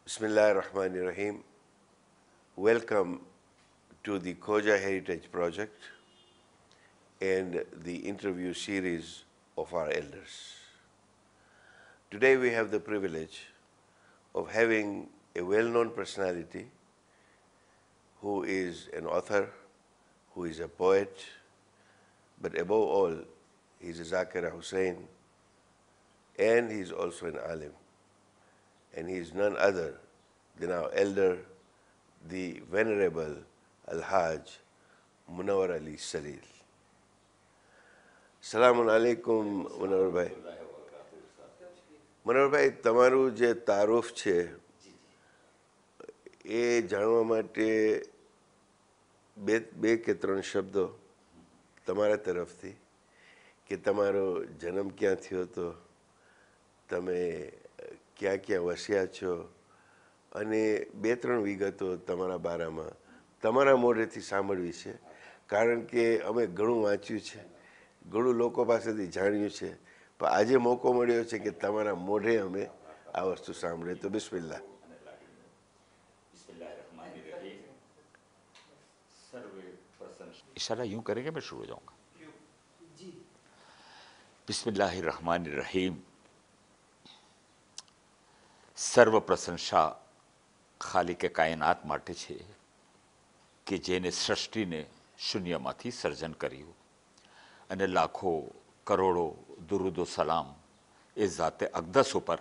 Bismillah ar-Rahman ar-Rahim. Welcome to the Khoja Heritage Project and the interview series of our elders. Today we have the privilege of having a well-known personality who is an author, who is a poet, but above all, he is a Zakir Hussain, and he is also an alim. And he is none other than our elder, the Venerable Al-Hajj Munawar Ali Salil. Salamun alaikum, Munawar Bhai. Munawar Bhai, તમારું જે તારુફ છે એ જાણવા માટે બે કે ત્રણ શબ્દો તમારા તરફથી કે તમારો જન્મ ક્યાં થયો હતો, તમે ક્યાં ક્યાં વસ્યા છો અને બે ત્રણ વિગતો તમારા બારામાં તમારા મોઢેથી સાંભળવી છે, કારણ કે અમે ઘણું વાંચ્યું છે, ઘણું લોકો પાસેથી જાણ્યું છે, પણ આજે મોકો મળ્યો છે કે તમારા મોઢે અમે આ વસ્તુ સાંભળે. તો બિસ્મિલ્લાહ. इशारा यूं करेंगे, मैं शुरू हो जाऊंगा. बिस्मिल्लाहिर्रहमानिर्रहीम. સર્વ પ્રશંસા ખાલિકે કાયનાત માટે છે કે જેને સૃષ્ટિને શૂન્યમાંથી સર્જન કર્યું, અને લાખો કરોડો દુરુદો સલામ એ ઝાતે અકદસ ઉપર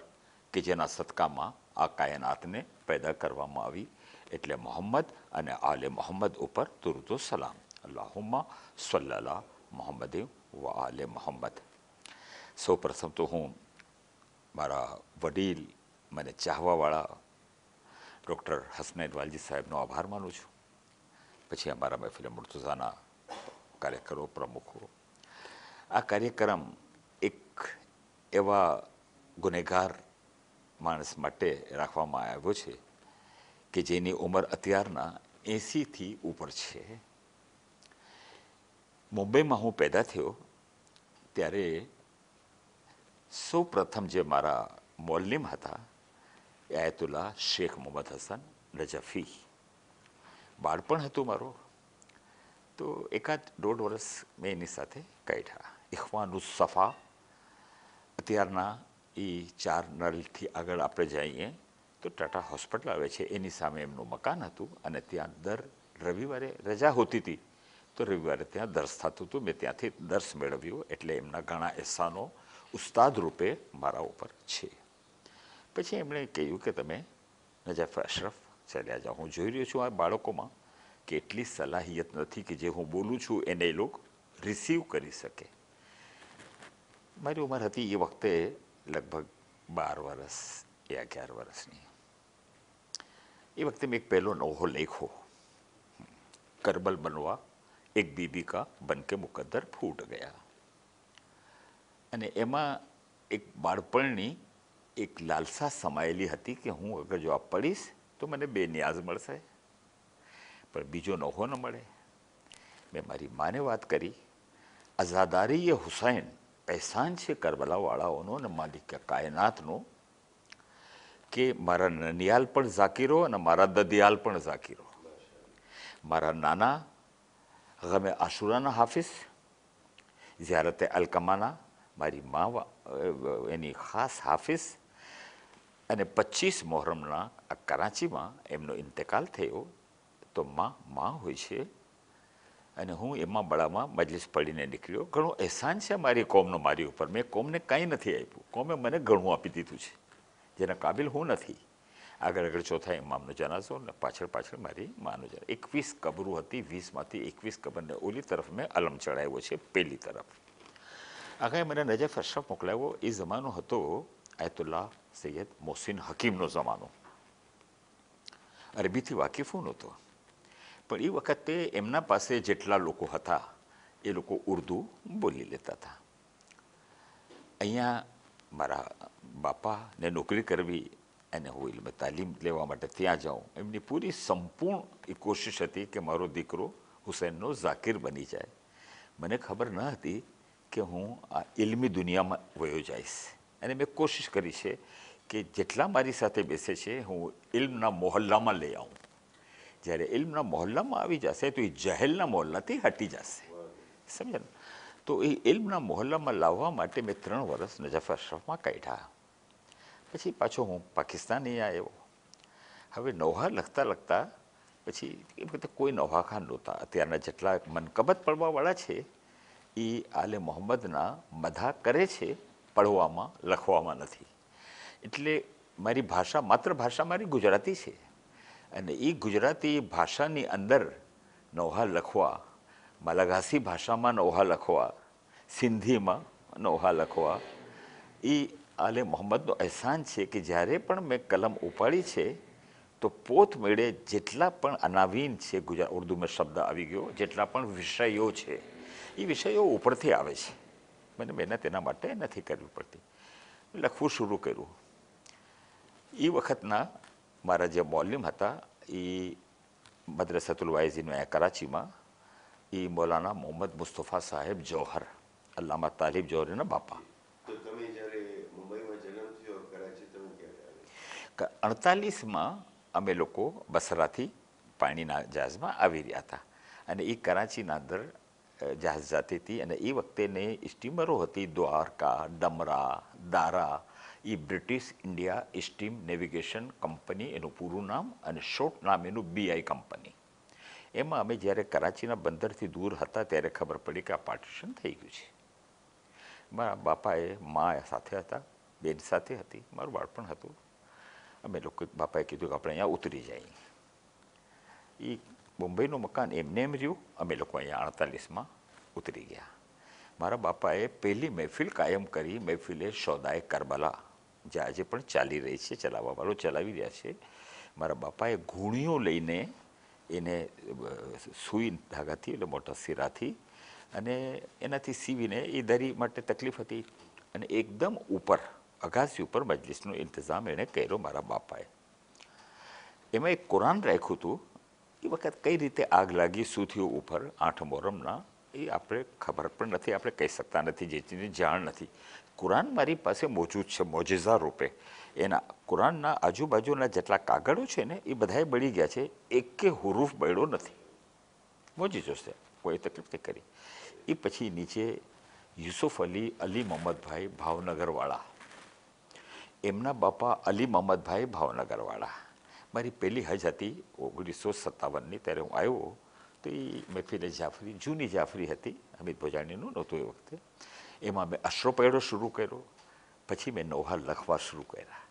કે જેના સદકામાં આ કાયનાતને પેદા કરવામાં આવી, એટલે મોહમ્મદ અને આલે મોહમ્મદ ઉપર દુરુદો સલામ. અલ્લાહુમ્મા સલ્લલ્લાહ મોહમ્મદ વ આલે મોહમ્મદ. સૌ પ્રથમ તો હું મારા વડીલ, મને ચાહવાવાળા ડૉક્ટર હસનૈન વાલજી સાહેબનો આભાર માનું છું. પછી અમારા મહેફિલ મુર્તઝાના કાર્યકરો, પ્રમુખો. આ કાર્યક્રમ એક એવા ગુનેગાર માણસ માટે રાખવામાં આવ્યો છે કે જેની ઉંમર અત્યારના 80થી ઉપર છે. મુંબઈમાં હું પેદા થયો ત્યારે સૌ પ્રથમ જે મારા મોલ્લીમ હતા એ આયતુલ્લા શેખ મોહમ્મદ હસન નજફી. બાળપણ હતું મારું તો એકાદ દોઢ વર્ષ મેં એની સાથે કાઢ્યા. ઇખ્વાનુસ સફા અત્યારના એ 4 નળથી આગળ આપણે જઈએ તો ટાટા હોસ્પિટલ આવે છે, એની સામે એમનું મકાન હતું, અને ત્યાં દર રવિવારે રજા હોતી હતી તો રવિવારે ત્યાં દર્શ થતું હતું. મેં ત્યાંથી દર્શ મેળવ્યું, એટલે એમના ઘણા એહસાનો ઉસ્તાદ રૂપે મારા ઉપર છે. પછી એમણે કહ્યું કે તમે નજફ અશરફ ચાલ્યા જાઓ. હું જોઈ રહ્યો છું આ બાળકોમાં કે એટલી સલાહિયત નથી કે જે હું બોલું છું એને એ લોકો રિસીવ કરી શકે. મારી ઉંમર હતી એ વખતે લગભગ 12 વર્ષ યા 11 વર્ષની. એ વખતે મેં એક પહેલો નોહો લખ્યો, કરબલ બનવા એક બીબી કા બન કે મુકદ્દર ફૂટ ગયા. અને એમાં એક બાળપણની એક લાલસા સમાયેલી હતી કે હું અગર જો આ પડીશ તો મને બેનિયાઝ મળશે, પણ બીજો નોહો ન મળે. મેં મારી માને વાત કરી, આઝાદારી એ હુસૈન એહસાન છે કરબલાવાળાઓનો અને માલિક કાયનાતનો, કે મારા નનિયાલ પણ ઝાકીરો અને મારા દદિયાલ પણ ઝાકીરો. મારા નાના ગમે આશુરાના હાફિઝ, ઝિયારતે અલકમાના મારી મા એની ખાસ હાફિઝ, અને 25 મોહરમના આ કરાચીમાં એમનો ઇન્તકાલ થયો. તો માં હોય છે અને હું એમાં બળામાં મજલિસ પડીને નીકળ્યો. ઘણો એહસાન છે મારી કોમનો મારી ઉપર. મેં કોમને કંઈ નથી આપ્યું, કોમે મને ઘણું આપી દીધું છે જેના કાબિલ હું નથી. આગળ ચોથા ઇમામનો જનાઝો ને પાછળ મારી માનો જનાઝો. 21 કબરો હતી, 20માંથી 21 કબરને ઓલી તરફ મેં અલમ ચડાવ્યો છે, પેલી તરફ. આગાએ મને નજફ અશરફ મોકલાવ્યો. એ જમાનો હતો આયતુલ્લા સૈયદ મોહસિન હકીમનો જમાનો. અરબીથી વાકેફ હું નહોતો, પણ એ વખતે એમના પાસે જેટલા લોકો હતા એ લોકો ઉર્દુ બોલી લેતા હતા. અહીંયા મારા બાપાને નોકરી કરવી અને હું ઇલ્મ તાલીમ લેવા માટે ત્યાં જાઉં, એમની પૂરી સંપૂર્ણ એ કોશિશ હતી કે મારો દીકરો હુસૈનનો ઝાકિર બની જાય. મને ખબર ન હતી કે હું આ ઇલ્મી દુનિયામાં વયો જઈશ, અને મેં કોશિશ કરી છે કે જેટલા મારી સાથે બેસે છે હું ઇલ્મના મોહલ્લામાં લઈ આવું. જ્યારે ઇલ્મના મોહલ્લામાં આવી જશે તો એ જહેલના મોહલ્લાથી હટી જશે. સમજ્યા ને? તો એ ઇલ્મના મોહલ્લામાં લાવવા માટે મેં 3 વર્ષ નજફ અશરફમાં કાઢ્યા. પછી પાછો હું પાકિસ્તાની આવ્યો. હવે નોહા લખતા પછી એ વખતે કોઈ નોહાખાન નહોતા. અત્યારના જેટલા મનકબત પડવાવાળા છે એ આલે મોહમ્મદના મધા કરે છે, પડવામાં લખવામાં નથી. એટલે મારી ભાષા, માતૃભાષા મારી ગુજરાતી છે અને એ ગુજરાતી ભાષાની અંદર નોહા લખવા, મલાગાસી ભાષામાં નોહા લખવા, સિંધીમાં નોહા લખવા, એ આલે મોહમ્મદનો અહેસાન છે કે જ્યારે પણ મેં કલમ ઉપાડી છે તો પોત મેળે જેટલા પણ અનાવીન છે, ઉર્દુમાં શબ્દ આવી ગયો, જેટલા પણ વિષયો છે એ વિષયો ઉપરથી આવે છે. મને મહેનત એના માટે નથી કરવી પડતી. લખવું શરૂ કર્યું. એ વખતના મારા જે મૌલમ હતા એ મદ્રસાતુલ વાઇઝીન કરાચીમાં, એ મૌલાના મોહમ્મદ મુસ્તફા સાહેબ જૌહર, અલ્લામા તાલિબ જૌહરના બાપા. તો તમે જ્યારે મુંબઈમાં જન્મ થયો, કરાચી તમે ક્યારે આવ્યા? 48માં અમે લોકો બસરાથી પાણીના જહાજમાં આવી રહ્યા હતા અને એ કરાચીના અંદર જહાજ જતી હતી અને એ વખતેને સ્ટીમરો હતી દ્વારકા, ડમરા, દારા. એ British India steam navigation company એનું પૂરું નામ અને શોર્ટ નામ એનું BI કંપની. એમાં અમે જ્યારે કરાચીના બંદરથી દૂર હતા ત્યારે ખબર પડી કે આ પાર્ટીશન થઈ ગયું છે. મારા બાપાએ મા સાથે હતા, બેન સાથે હતી, મારું બાળપણ હતું. અમે લોકો, બાપાએ કીધું કે આપણે અહીંયા ઉતરી જઈએ. એ મુંબઈનું મકાન એમને એમ રહ્યું. અમે લોકો અહીંયા 48માં ઉતરી ગયા. મારા બાપાએ પહેલી મહેફિલ કાયમ કરી, મહેફિલે શોદાએ કરબલા, જે આજે પણ ચાલી રહી છે, ચલાવવાવાળો ચલાવી રહ્યા છે. મારા બાપાએ ઘૂણીઓ લઈને એને સૂઈ ધાગાથી, એટલે મોટા સિરાથી, અને એનાથી સીવીને એ દરી માટે તકલીફ હતી અને એકદમ ઉપર અગાસી ઉપર મજલિસનો ઇંતજામ એણે કર્યો મારા બાપાએ. એમાં એક કુરાન રાખ્યું હતું. એ વખત કઈ રીતે આગ લાગી, શું થયું ઉપર 8 મોહરમના, એ આપણે ખબર પણ નથી, આપણે કહી શકતા નથી, જેની જાણ નથી. કુરાન મારી પાસે મોજૂદ છે મોજેઝા રૂપે. એના કુરાનના આજુબાજુના જેટલા કાગળો છે ને એ બધાએ બળી ગયા છે, એકે હુરૂફ બળ્યો નથી. મોજીજો છે, કોઈ તકલીફ નહીં કરી. એ પછી નીચે યુસુફ અલી મોહમ્મદભાઈ ભાવનગરવાળા, એમના બાપા અલી મોહમ્મદભાઈ ભાવનગરવાળા. મારી પહેલી હજ હતી 1957ની, ત્યારે હું આવ્યો તો એ મહેફિલે જાફરી, જૂની જાફરી હતી, હમીદ ભોજાણીનું નહોતું એ વખતે. એમાં મેં અશરો પૈડો શરૂ કર્યો. પછી મેં નોહા લખવા શરૂ કર્યા.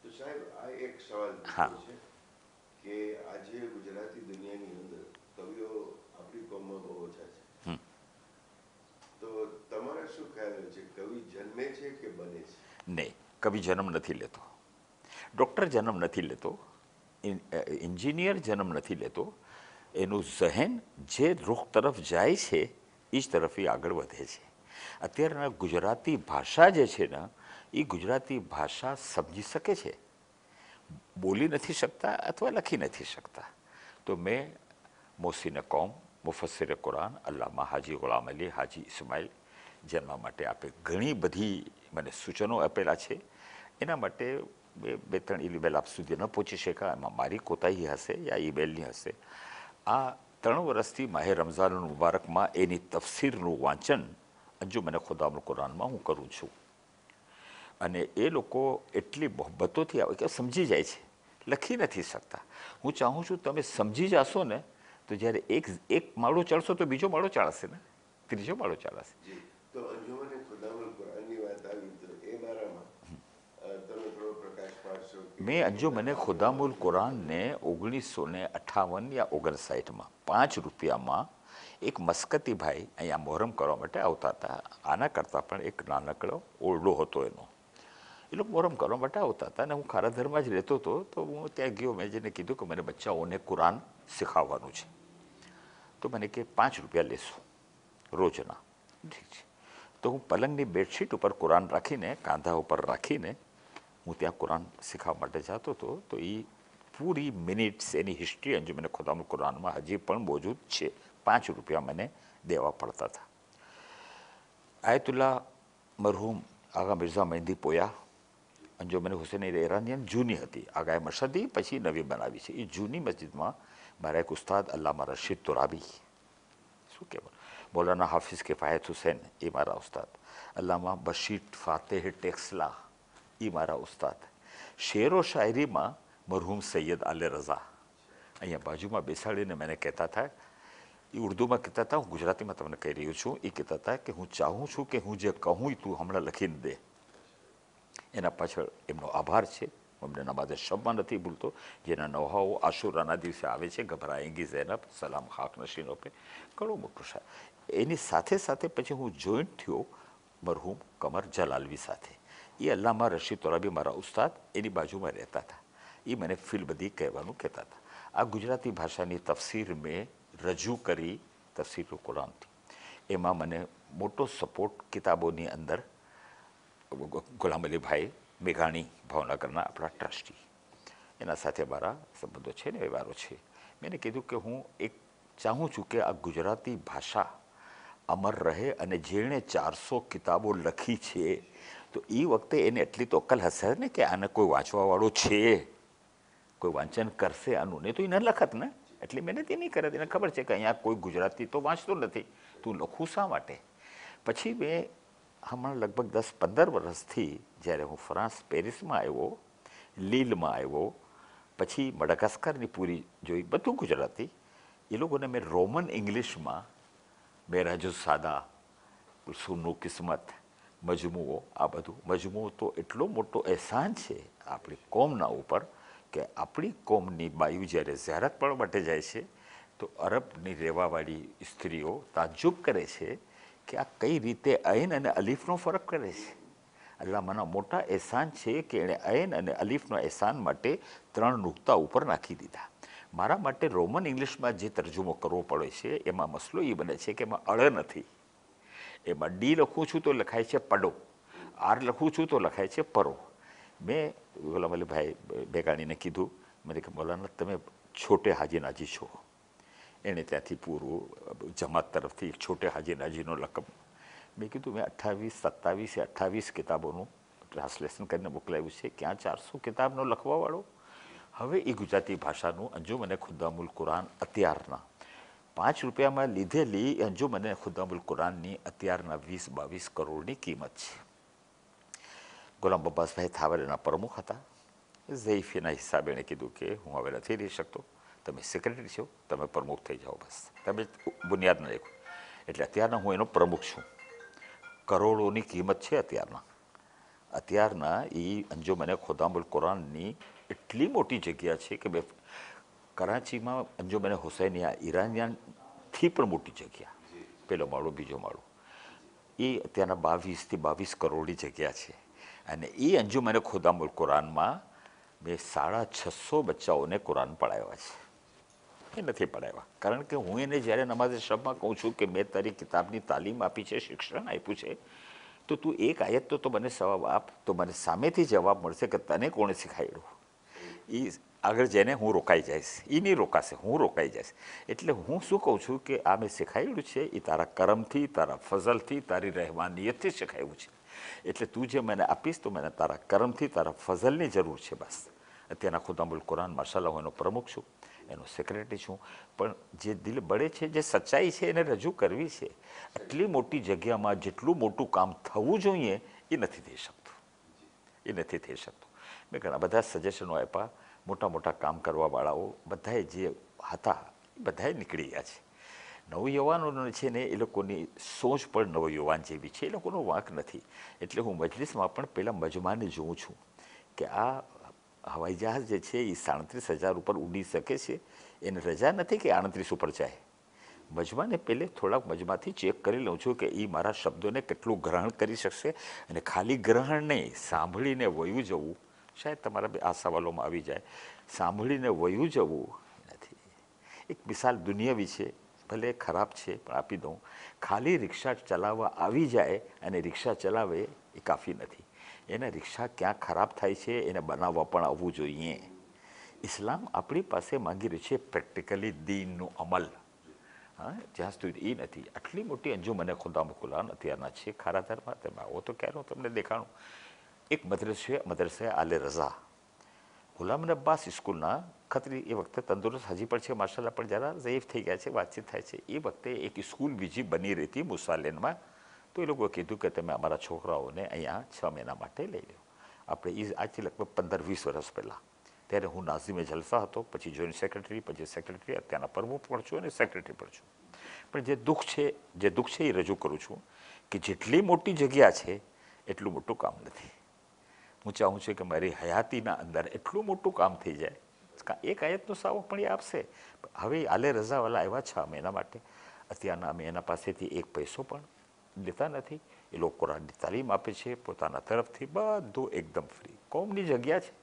તો સાહેબ, આ એક સવાલ હા. છે કે આજે ગુજરાતી દુનિયાની અંદર કવિઓ આપણી કોમમાં બહુ ઓછા છે. તો તમારા શું ખ્યાલ છે, કવિ જન્મે છે કે બને છે? નહીં, કવિ જન્મ નથી લેતો, ડૉક્ટર જન્મ નથી લેતો, એન્જિનિયર જન્મ નથી લેતો. એનું ઝહેન જે રૂખ તરફ જાય છે એ જ તરફ એ આગળ વધે છે. અત્યારના ગુજરાતી ભાષા જે છે ને, એ ગુજરાતી ભાષા સમજી શકે છે, બોલી નથી શકતા અથવા લખી નથી શકતા. તો મેં મોસીને કોમ, મુફસ્સિર કુરાન, અલ્લામા હાજી ગુલામ અલી, હાજી ઇસ્માઇલ, જેના માટે આપે ઘણી બધી મને સૂચનો આપેલા છે. એના માટે 2-3 ઈમેલ આપ સુધી ન પહોંચી શક્યા, એમાં મારી કોતાહી હશે યા ઈમેલની હશે. આ 3 વર્ષથી માહે રમઝાનુલ મુબારકમાં એની તફસીરનું વાંચન અંજુમને ખુદામુલ કુરાનમાં હું કરું છું. અને એ લોકો એટલી મોહબ્બતોથી આવે કે સમજી જાય છે, લખી નથી શકતા. હું ચાહું છું તમે સમજી જશો ને તો જ્યારે એક માળો ચડશો તો બીજો માળો ચાલશે ને, ત્રીજો માળો ચાલશે. તો અંજુમને ખુદામુલ કુરાનની વાત આવી તો એ બારામાં તમે થોડો પ્રકાશ પાડશો? મેં અંજુમને ખુદામુલ કુરાનને 1958 યા 59માં 5 રૂપિયામાં એક મસ્કતી ભાઈ અહીંયા મોહરમ કરવા માટે આવતા હતા. આના કરતાં પણ એક નાનકડો ઓરડો હતો એનો. એ લોકો મોહરમ કરવા માટે આવતા હતા અને હું ખારાધરમાં જ રહેતો હતો. તો હું ત્યાં ગયો, મેં જેને કીધું કે મને બચ્ચાઓને કુરાન શીખવવાનું છે. તો મને કે 5 રૂપિયા લેશું રોજના. ઠીક છે. તો હું પલંગની બેડશીટ ઉપર કુરાન રાખીને, કાંધા ઉપર રાખીને હું ત્યાં કુરાન શીખવા માટે જતો હતો. તો એ પૂરી મિનિટ્સ એની હિસ્ટ્રી અંજુમને ખુદામુલ કુરાનમાં હજી પણ મોજૂદ છે. 5 રૂપિયા મને દેવા પડતા હતા. આયતુલ્લા મરહૂમ આગા મિર્ઝા મહેંદી પોયા અંજુમન હુસૈન ઈરાનિયન જૂની હતી, આગાએ મશદી પછી નવી બનાવી છે. એ જૂની મસ્જિદમાં મારા એક ઉસ્તાદ અલ્લામા રશીદ તોરાબી, શું કહેવાય, મૌલાના હાફિઝ કિફાયત હુસૈન એ મારા ઉસ્તાદ, અલ્લામા બશીર ફાતેહ ટેક્સલા એ મારા ઉસ્તાદ, શેરો શાયરીમાં મરહૂમ સૈયદ આલે રઝા અહીંયા બાજુમાં બેસાડીને મને કહેતા હતા, એ ઉર્દુમાં કહેતા હતા, હું ગુજરાતીમાં તમને કહી રહ્યો છું, એ કહેતા હતા કે હું ચાહું છું કે હું જે કહું એ તું હમણાં લખીને દે. એના પાછળ એમનો આભાર છે. હું એમને નમાઝે શબમાં નથી ભૂલતો, જેના નવહાઓ આશુરાના દિવસે આવે છે, ગભરાએંગી ઝૈનબ સલામ ખાક નશીનો પે, ઘણું મોટું શાયર. એની સાથે સાથે પછી હું જોઈન્ટ થયો મરહૂમ કમર જલાલવી સાથે. એ અલ્લામા રશીદ તોરાબી મારા ઉસ્તાદ એની બાજુમાં રહેતા હતા. એ મને ફીલ બધી કહેવાનું કહેતા હતા. આ ગુજરાતી ભાષાની તફસીર મેં રજૂ કરી, તફસીર કુરાનથી. એમાં મને મોટો સપોર્ટ કિતાબોની અંદર ગુલામ અલીભાઈ મેઘાણી ભાવનગરના આપણા ટ્રસ્ટી, એના સાથે મારા સંબંધો છે ને, વ્યવહારો છે. મેં કીધું કે હું એક ચાહું છું કે આ ગુજરાતી ભાષા અમર રહે, અને જેણે 400 કિતાબો લખી છે તો એ વખતે એને એટલી તો અક્કલ હશે ને કે આને કોઈ વાંચવાવાળો છે, કોઈ વાંચન કરશે આનું, નહીં તો એ ન લખત ને. એટલી મહેનત એ નહીં કરે, એને ખબર છે કે અહીંયા કોઈ ગુજરાતી તો વાંચતું નથી, તું લખું શા માટે. પછી મેં હમણાં લગભગ 10-15 વર્ષથી જ્યારે હું ફ્રાન્સ પેરિસમાં આવ્યો, લીલમાં આવ્યો, પછી મડાગાસ્કરની પૂરી જોઈ, બધું ગુજરાતી, એ લોકોને મેં રોમન ઇંગ્લિશમાં મેરાજુ સાદા, સુન્નુ કિસ્મત, મજમુઓ, આ બધું. મજમુઓ તો એટલો મોટો એહસાન છે આપણી કોમના ઉપર કે આપણી કોમની બાયુ જ્યારે ઝિયારત કરવા માટે જાય છે તો અરબની રહેવાવાળી સ્ત્રીઓ તાજ્જુબ કરે છે કે આ કઈ રીતે ઐન અને અલીફનો ફરક કરે છે. અલ્લામાના મોટા એહસાન છે કે એણે ઐન અને અલીફનો એહસાન માટે 3 નુક્તા ઉપર નાખી દીધા. મારા માટે રોમન ઇંગ્લિશમાં જે તર્જુમો કરવો પડે છે એમાં મસલો એ બને છે કે એમાં અળ નથી. એમાં ડી લખું છું તો લખાય છે પડો, આર લખું છું તો લખાય છે પરો. મેં ગુલામ અલીભાઈ બેગાણીને કીધું, મને કે મૌલાના તમે છોટે હાજી નાજી છો. એણે ત્યાંથી પૂરું જમાત તરફથી છોટે હાજી નાજીનો લકબ. મેં કીધું મેં 28 કિતાબોનું ટ્રાન્સલેશન કરીને મોકલાવ્યું છે, ક્યાં 400 કિતાબનો લખવાવાળો. હવે એ ગુજરાતી ભાષાનું અંજુમને ખુદ્દામુલ કુરાન અત્યારના 5 રૂપિયામાં લીધેલી અંજુમને ખુદ્દામુલ કુરાનની અત્યારના 20-22 કરોડની કિંમત છે. ગુલામ અબ્બાસભાઈ થાવર એના પ્રમુખ હતા. ઝૈફીના હિસાબે એણે કીધું કે હું હવે નથી રહી શકતો, તમે સેક્રેટરી છો, તમે પ્રમુખ થઈ જાઓ, બસ તમે બુનિયાદ ન રાખો. એટલે અત્યારના હું એનો પ્રમુખ છું. કરોડોની કિંમત છે અત્યારના એ અંજુમને ખુદ્દામુલ કુરાનની એટલી મોટી જગ્યા છે કે બે કરાચીમાં અંજુમને હુસૈનિયા ઈરાનિયનથી પણ મોટી જગ્યા, પેલો માળો બીજો માળો, એ અત્યારના 22 કરોડની જગ્યા છે. અને એ અંજુમને ખુદ્દામુલ કુરાનમાં મેં 650 બચ્ચાઓને કુરાન પઢાવ્યા છે. એ નથી પઢાવ્યા કારણ કે હું એને જ્યારે નમાઝે શબમાં કહું છું કે મેં તારી કિતાબની તાલીમ આપી છે, શિક્ષણ આપ્યું છે, તો તું એક આયત તો મને સવાબ આપ, તો મને સામેથી જવાબ મળશે કે તને કોણે શીખાડ્યું. એ આગળ જઈને હું રોકાઈ જઈશ, એ નહીં રોકાશે, હું રોકાઈ જઈશ. એટલે હું શું કહું છું કે આ મેં શીખાડ્યું છે એ તારા કરમથી, તારા ફઝલથી, તારી રહેમાનિયતથી શીખાયું છે. એટલે તું જે મને આપીશ તો મને તારા કરમથી, તારા ફઝલની જરૂર છે, બસ. અત્યારના ખુદ્દામુલ કુરાન માશાલ્લાહ હું એનો પ્રમુખ છું, એનો સેક્રેટરી છું. પણ જે દિલ બળે છે, જે સચ્ચાઈ છે એને રજૂ કરવી છે. આટલી મોટી જગ્યામાં જેટલું મોટું કામ થવું જોઈએ એ નથી થઈ શકતું, એ નથી થઈ શકતું. મેં ઘણા બધા સજેશનો આપ્યા, મોટા મોટા કામ કરવાવાળાઓ બધાએ જે હતા એ બધાએ નીકળી ગયા છે. નવયુવાનોને છે ને એ લોકોની સોચ પણ નવયુવાન જેવી છે, એ લોકોનો વાંક નથી. એટલે હું મજલિસમાં પણ પહેલાં મજમાને જોઉં છું કે આ હવાઈ જહાજ જે છે એ 37,000 ઉપર ઉડી શકે છે, એને રજા નથી કે 38 ઉપર જાય. મજમાને પહેલે થોડાક મજમાથી ચેક કરી લઉં છું કે એ મારા શબ્દોને કેટલું ગ્રહણ કરી શકશે. અને ખાલી ગ્રહણ નહીં, સાંભળીને વયું જવું, શાયદ તમારા આ સવાલોમાં આવી જાય, સાંભળીને વયું જવું નથી. એક મિસાલ દુનિયાવી છે, ભલે ખરાબ છે પણ આપી દઉં. ખાલી રિક્ષા ચલાવવા આવી જાય અને રિક્ષા ચલાવે એ કાફી નથી. એને રિક્ષા ક્યાં ખરાબ થાય છે એને બનાવવા પણ આવવું જોઈએ. ઇસ્લામ આપણી પાસે માંગી રહ્યું છે પ્રેક્ટિકલી દીનનું અમલ. હા, જ્યાં સુધી એ નથી. આટલી મોટી અંજુમને ખુદ્દામુલ કુરાન અત્યારના છે ખારા ધર્મ, તમે આવો તો ક્યારે હું તમને દેખાણું. એક મદરસે આલે રઝા ગુલામ અબ્બાસ સ્કૂલના ખત્રી એ વખતે તંદુરસ્ત હજી પણ છે માશાલ્લાહ, પણ જરા ઝયીફ થઈ ગયા છે, વાતચીત થાય છે. એ વખતે એક સ્કૂલ બીજી બની રહી હતી મુસાલેનમાં. તો એ લોકોએ કીધું કે તમે અમારા છોકરાઓને અહીંયા 6 મહિના માટે લઈ લો. આપણે આજથી લગભગ 15-20 વર્ષ પહેલાં. ત્યારે હું નાઝીમે જલસા હતો, પછી જોઈન્ટ સેક્રેટરી, પછી સેક્રેટરી, અત્યારના પ્રમુખ પણ છું અને સેક્રેટરી પણ છું. પણ જે દુઃખ છે એ રજૂ કરું છું કે જેટલી મોટી જગ્યા છે એટલું મોટું કામ નથી. હું ચાહું છું કે મારી હયાતીના અંદર એટલું મોટું કામ થઈ જાય. એક આયતનો સાવો પણ એ આપશે. હવે આલે રઝાવાલા આવ્યા 6 મહિના માટે. અત્યારના અમે એના પાસેથી એક પૈસો પણ લેતા નથી. એ લોકો કુરાનની તાલીમ આપે છે પોતાના તરફથી, બધું એકદમ ફ્રી. કોમની જગ્યા છે,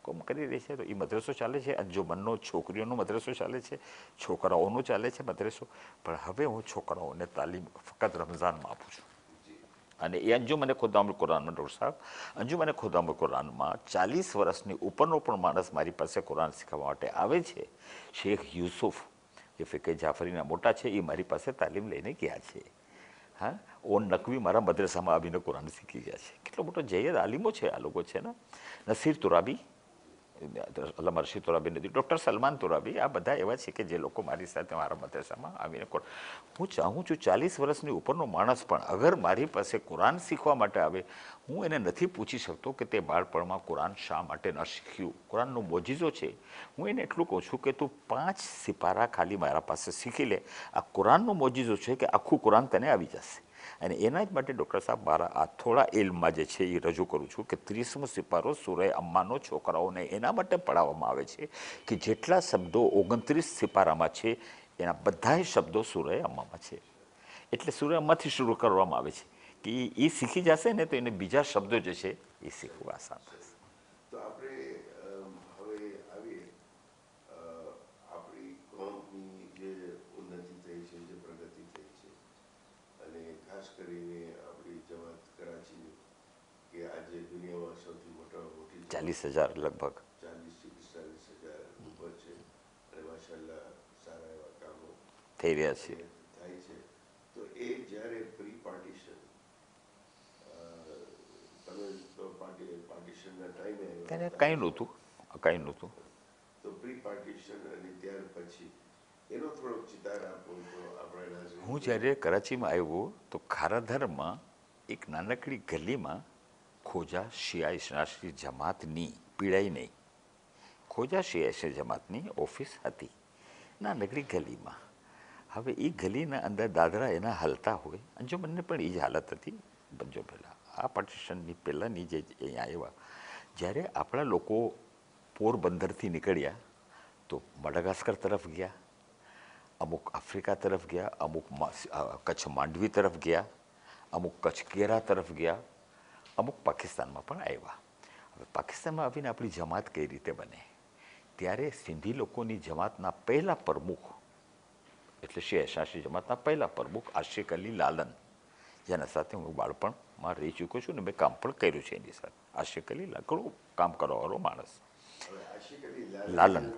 કોમ કરી રહી છે. તો એ મદ્રસો ચાલે છે, અંજુમનનો છોકરીઓનો મદ્રસો ચાલે છે, છોકરાઓનો ચાલે છે મદ્રસો. પણ હવે હું છોકરાઓને તાલીમ ફક્ત રમઝાનમાં આપું છું. અને એ અંજુમને ખુદામુલ કુરાનમાં ડૉક્ટર સાહેબ, અંજુમને ખુદામુલ કુરાનમાં 40 વર્ષની ઉપરનો પણ માણસ મારી પાસે કુરાન શીખવા માટે આવે છે. શેખ યુસુફ જે ફિકે જાફરીના મોટા છે એ મારી પાસે તાલીમ લઈને ગયા છે. હા, ઓન નકવી મારા મદ્રસામાં આવીને કુરાન શીખી ગયા છે. કેટલો મોટો જૈદ આલિમો છે આ લોકો છે ને. નસીર તુરાબી, અલ્લામા રશીદ તુરાબી નથી, ડૉક્ટર સલમાન તુરાબી, આ બધા એવા છે કે જે લોકો મારી સાથે મારા મદ્રસામાં આવીને હું ચાહું છું 40 વર્ષની ઉપરનો માણસ પણ અગર મારી પાસે કુરાન શીખવા માટે આવે, હું એને નથી પૂછી શકતો કે તે બાળપણમાં કુરાન શા માટે ન શીખ્યું. કુરાનનો મોજીઝો છે. હું એને એટલું કહું છું કે તું 5 સિપારા ખાલી મારા પાસે શીખી લે. આ કુરાનનો મોજીઝો છે કે આખું કુરાન તને આવી જશે. અને એના જ માટે ડૉક્ટર સાહેબ મારા આ થોડા ઇલ્મમાં જે છે એ રજૂ કરું છું કે 30મો સિપારો સૂરે અમ્માનો છોકરાઓને એના માટે પઢાવવામાં આવે છે કે જેટલા શબ્દો 29 સિપારામાં છે એના બધાય શબ્દો સૂરે અમ્મામાં છે. એટલે સૂરે અમ્માથી શરૂ કરવામાં આવે છે કે એ શીખી જશે ને તો એને બીજા શબ્દો જે છે એ શીખવા આસાન થશે. તો આપણે હવે આવીએ આપણી કોમની જે ઉન્નતિ થઈ છે, જે પ્રગતિ થઈ છે, અને ખાસ કરીને આપણી જમાત કરાચીની કે આજે દુનિયામાં સૌથી મોટી 40,000 લગભગ 40,000 ઉપર છે. અને માશાલ્લાહ સારા એવા કામો થઈ રહ્યા છે. થાય છે. તો એ જ્યારે પ્રી પાર્ટીશન, તમે તો પાર્ટીશનના ટાઈમે તેને કંઈ નહોતું. તો પ્રી પાર્ટીશન અને ત્યાર પછી એનો થોડોક ચિતાર આપો તો આપણે. હું જ્યારે કરાચીમાં આવ્યો તો ખારાધરમાં એક નાનકડી ગલીમાં ખોજા શિયા ઇસ્લામી જમાતની પીડાઈ નહીં, ખોજા શિયા ઇસ્લામી જમાતની ઓફિસ હતી નાનકડી ગલીમાં. હવે એ ગલીના અંદર દાદરા એના હાલતા હોય. અંજુમનને પણ એ જ હાલત હતી બંજો પહેલાં. આ પાર્ટીશનની પહેલાંની જે અહીંયા આવ્યા, જ્યારે આપણા લોકો પોરબંદરથી નીકળ્યા તો મડાગાસ્કર તરફ ગયા, અમુક આફ્રિકા તરફ ગયા, અમુક કચ્છ માંડવી તરફ ગયા, અમુક કચ્છ કેરા તરફ ગયા, અમુક પાકિસ્તાનમાં પણ આવ્યા. હવે પાકિસ્તાનમાં આવીને આપણી જમાત કઈ રીતે બને? ત્યારે સિંધી લોકોની જમાતના પહેલા પ્રમુખ એટલે શિયા જમાતના પહેલા પ્રમુખ આશિક અલી લાલન, જેના સાથે હું બાળપણમાં રહી ચૂક્યો છું ને મેં કામ પણ કર્યું છે એની સાથે. આશિક અલી ઘણું કામ કરવાવાળો માણસ. લાલન,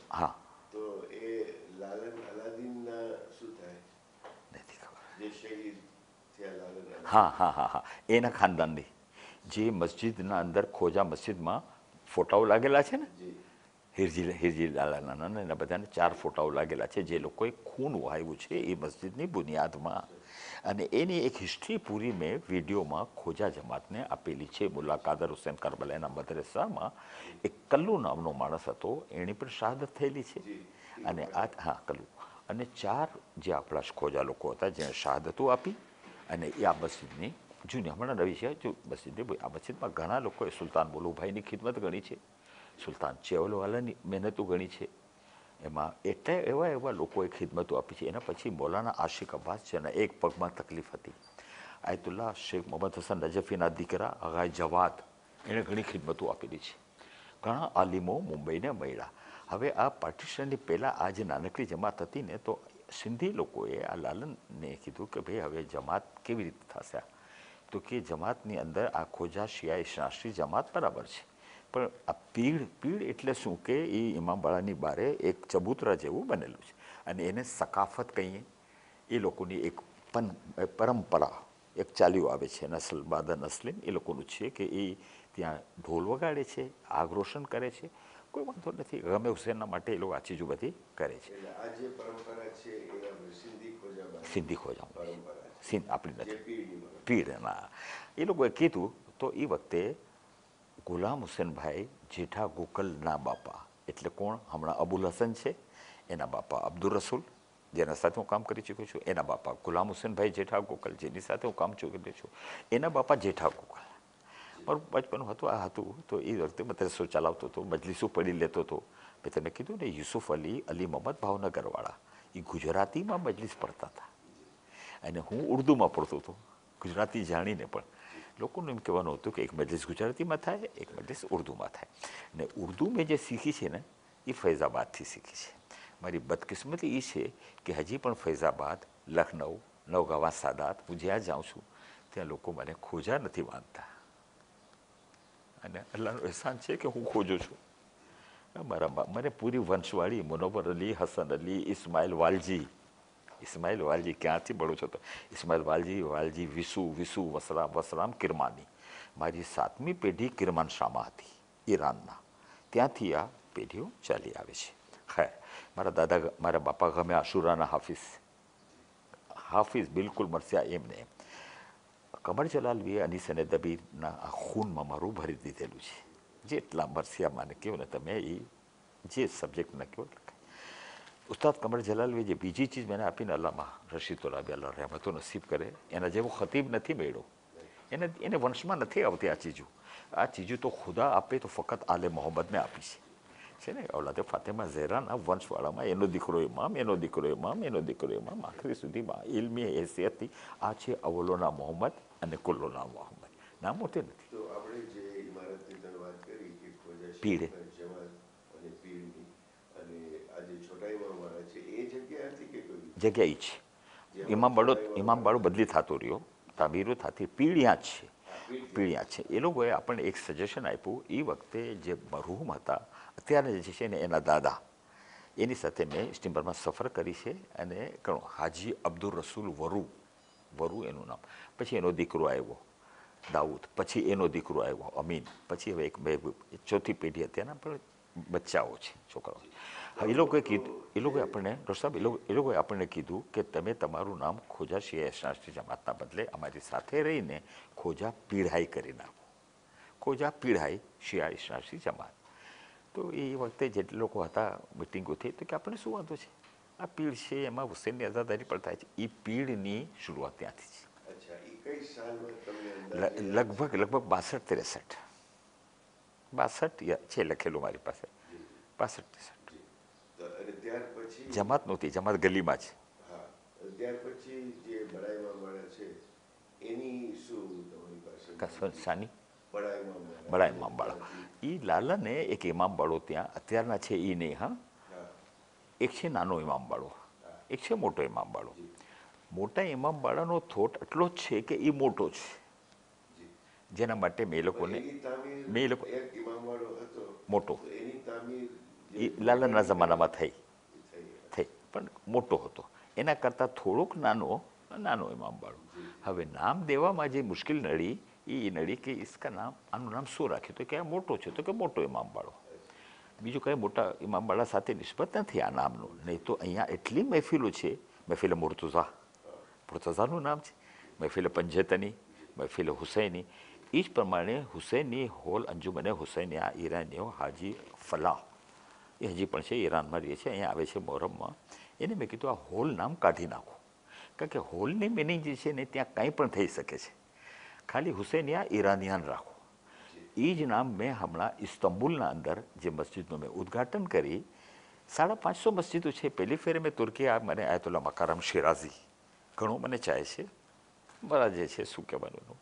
હા, તો એ લાલન અલાદીનના શું થાય? નથી ખબર. જે શહીદ થયા લાલન. હા, એના ખાનદાનની જે મસ્જિદના અંદર ખોજા મસ્જિદમાં ફોટાઓ લાગેલા છે ને, હિરજી લાલાના એના બધાને 4 ફોટાઓ લાગેલા છે જે લોકોએ ખૂન વહાવ્યું છે એ મસ્જિદની બુનિયાદમાં. અને એની એક હિસ્ટ્રી પૂરી મેં વિડીયોમાં ખોજા જમાતને આપેલી છે. મુલ્લા કાદર હુસૈન કરબલાના મદરસામાં એક કલ્લુ નામનો માણસ હતો, એની પણ શહાદત થયેલી છે. અને કલ્લુ અને 4 જે આપણા ખોજા લોકો હતા જેણે શહાદતો આપી. અને એ આ મસ્જિદની જૂની હમણાં નવી છે જો મસ્જિદની. આ મસ્જિદમાં ઘણા લોકોએ સુલતાન બોલુભાઈની ખિદમત ગણી છે, સુલતાન ચેવલવાલાની મહેનતો ગણી છે. એમાં એટલા એવા લોકોએ ખિદમતો આપી છે. એના પછી મૌલાના આશિક અબ્બાસ, જેના એક પગમાં તકલીફ હતી, આયતુલ્લાહ શેખ મોહમ્મદ હસન નજફીના દીકરા અગાય જવાદ, એણે ઘણી ખિદમતો આપેલી છે. ઘણા આલિમો મુંબઈને મળ્યા. હવે આ પાર્ટીશનની પહેલાં આ જે નાનકડી જમાત હતી ને, તો સિંધી લોકોએ આ લાલનને કીધું કે ભાઈ હવે જમાત કેવી રીતે થશે? તો કે જમાતની અંદર આ ખોજા શિયા ઇસ્લામી જમાત બરાબર છે, પણ આ પીડ એટલે શું કે એ ઇમામબાળાની બારે એક ચબૂતરા જેવું બનેલું છે. અને એને સકાફત કહીએ, એ લોકોની એક પરંપરા, એક ચાલ્યું આવે છે નસલ બાદ નસલીમ એ લોકોનું છે કે એ ત્યાં ઢોલ વગાડે છે, આગ રોશન કરે છે, કોઈ વાંધો નથી. ગમે હુસેનના માટે એ લોકો આ ચીજો બધી કરે છે. એટલે આ જે પરંપરા છે એ આપણે સિંધી ખોજામાં સિંધી ખોજામાં પરંપરા છે, સિંધ આપણી જે નથી પીઢીમાં પીઢના. એ લોકોએ કીધું તો એ વખતે ગુલામ હુસેનભાઈ જેઠા ગોકલના બાપા એટલે કોણ, હમણાં અબુલ હસન છે એના બાપા અબ્દુલ રસૂલ જેના સાથે હું કામ કરી ચૂક્યો છું, એના બાપા ગુલામ હુસેનભાઈ જેઠા ગોકલ જેની સાથે હું કામ ચૂક્યો છું, એના બાપા જેઠા ગોકલ. મારું બચપન હતું આ હતું તો એ વખતે મદ્રસો ચલાવતો હતો, મજલિસો પડી લેતો હતો. મેં તમે કીધું ને યુસુફ અલી અલી મોહમ્મદ ભાવનગરવાળા એ ગુજરાતીમાં મજલિસ પડતા હતા અને હું ઉર્દુમાં પડતો હતો, ગુજરાતી જાણીને પણ. લોકોનું એમ કહેવાનું હતું કે એક મજલિસ ગુજરાતીમાં થાય, એક મજલિસ ઉર્દુમાં થાય. ને ઉર્દુ મેં જે શીખી છે ને એ ફૈઝાબાદથી શીખી છે. મારી બદકિસ્મતી એ છે કે હજી પણ ફૈઝાબાદ, લખનઉ, નવગાવા સાદાત હું જ્યાં જાઉં છું ત્યાં લોકો મને ખોજા નથી માનતા અને અલ્લાહનો અહેસાન છે કે હું ખોજો છું. મારા મને પૂરી વંશવાળી મુનવ્વર અલી, હસન અલી, ઇસ્માઇલ વાલજી ક્યાંથી મળું છો તો ઇસ્માઇલ વાલજી વિસુ વસરામ કિરમાની. મારી 7મી પેઢી કિરમાન શામાં હતી ઈરાનના, ત્યાંથી આ પેઢીઓ ચાલી આવે છે. ખૈર, મારા બાપા ગમે આશુરાના હાફિઝ બિલકુલ મરસ્યા એમને એમ. કમર જલાલવીએ અનીસ અને દબીરના આ ખૂનમાં મારું ભરી દીધેલું છે. જેટલા મરસિયા માને કહો ને તમે એ જે સબ્જેક્ટને કહો. ઉસ્તાદ કમર જલાલવી જે બીજી ચીજ મને આપીને અલ્લાહમાં રશીદુલ્લાહ અલ્લાહ રહેમતો નસીબ કરે, એના જેવો ખતીબ નથી મેળ્યો. એને વંશમાં નથી આવતી આ ચીજો. આ ચીજો તો ખુદા આપે તો ફક્ત આલે મોહમ્મદને આપી છે ને. ઔલાદે ફાતેમા ઝહેરાના વંશવાળામાં એનો દીકરો ઇમામ આખરી સુધીમાં ઇલ્મી હેસિયતથી આ છે અવલોના મોહમ્મદ અને કુલ્લોના મોહમ્મદ. નામ મોટે નથી. તો આપણે જે ઇમારતની તમે વાત કરી કે ખોજા પીઢ. જમાત અને પીરની અને આ જે છોટા ઇમામવાળા છે એ જગ્યા હતી કે કોઈ જગ્યા એ છે. ઇમામ બાળો બદલી થતો રહ્યો, તાબીરો થતી, પીળિયા જ છે. પીળિયા છે. એ લોકોએ આપણને એક સજેશન આપ્યું એ વખતે જે મરહૂમ હતા, અત્યારે જે છે ને એના દાદા, એની સાથે મેં સ્ટીમરમાં સફર કરી છે અને ઘણું હાજી અબ્દુલ રસૂલ વરુ એનું નામ. પછી એનો દીકરો આવ્યો દાઉદ, પછી એનો દીકરો આવ્યો અમીન, પછી હવે એક ચોથી પેઢી અત્યારના પણ બચ્ચાઓ છે, છોકરાઓ. એ લોકોએ આપણને કીધું કે તમે તમારું નામ ખોજા શિયા ઇસ્લામી જમાતના બદલે અમારી સાથે રહીને ખોજા પીઢાઈ કરી નાખો. ખોજા પીઢાઈ શિયા ઇસ્લામી જમાત. તો એ વખતે જેટલા લોકો હતા મિટિંગો થઈ તો કે આપણે શું વાંધો છે, આ પીઢ છે એમાં હુસેનની આઝાદારી પણ થાય છે. એ પીઢની શરૂઆત ત્યાંથી છે. લગભગ 62-63 છે લખેલું મારી પાસે. 62-63 જમાત નહોતી, જમાત ગલીમાં છે. ત્યાર પછી જે બડા ઇમામવાળા છે એની શું તમારી પાસે સાની બડા બડા ઇમામ બાળો એ લાલાને એક ઇમામ બાળો ત્યાં અત્યારના છે એ નહીં. હા, એક છે નાનો ઇમામ બાળો, એક છે મોટો ઇમામ બાળો. મોટા ઇમામ બાળાનો થોટ એટલો જ છે કે એ મોટો છે, જેના માટે મેં લોકોને મોટો એ લાલાના જમાનામાં થઈ પણ મોટો હતો. એના કરતાં થોડોક નાનો ઇમામ બાળો. હવે નામ દેવામાં જે મુશ્કેલ નડી એ નડી કે ઇસકા નામ, આનું નામ શું રાખ્યું તો કે આ મોટો છે તો કે મોટો ઇમામ બાળો. બીજું કંઈ મોટા ઇમામ બાળા સાથે નિસ્બત નથી આ નામનું. નહીં તો અહીંયા એટલી મહેફિલો છે. મહેફિલ મુર્તઝાનું નામ છે, મહેફિલ પંજતની, મહેફિલ હુસૈની. એ જ પ્રમાણે હુસૈની હોલ અંજુમને હુસૈનિયા ઈરાનીઓ હાજી ફલાહ એ હજી પણ છે, ઈરાનમાં રહે છે, અહીંયા આવે છે મોહરમમાં. એને મેં કીધું આ હોલ નામ કાઢી નાખો, કારણ કે હોલની મિનિંગ જે છે ને ત્યાં કંઈ પણ થઈ શકે છે. ખાલી હુસૈનિયા ઈરાનિયાન રાખો. એ જ નામ મેં હમણાં ઇસ્તંબુલના અંદર જે મસ્જિદનું મેં ઉદ્ઘાટન કરી, 550 મસ્જિદો છે. પહેલી ફેરે મેં તુર્કી મને આયતુલ્લા મકારમ શિરાઝી ઘણું મને ચાહે છે, મારા જે છે શું કહેવાનું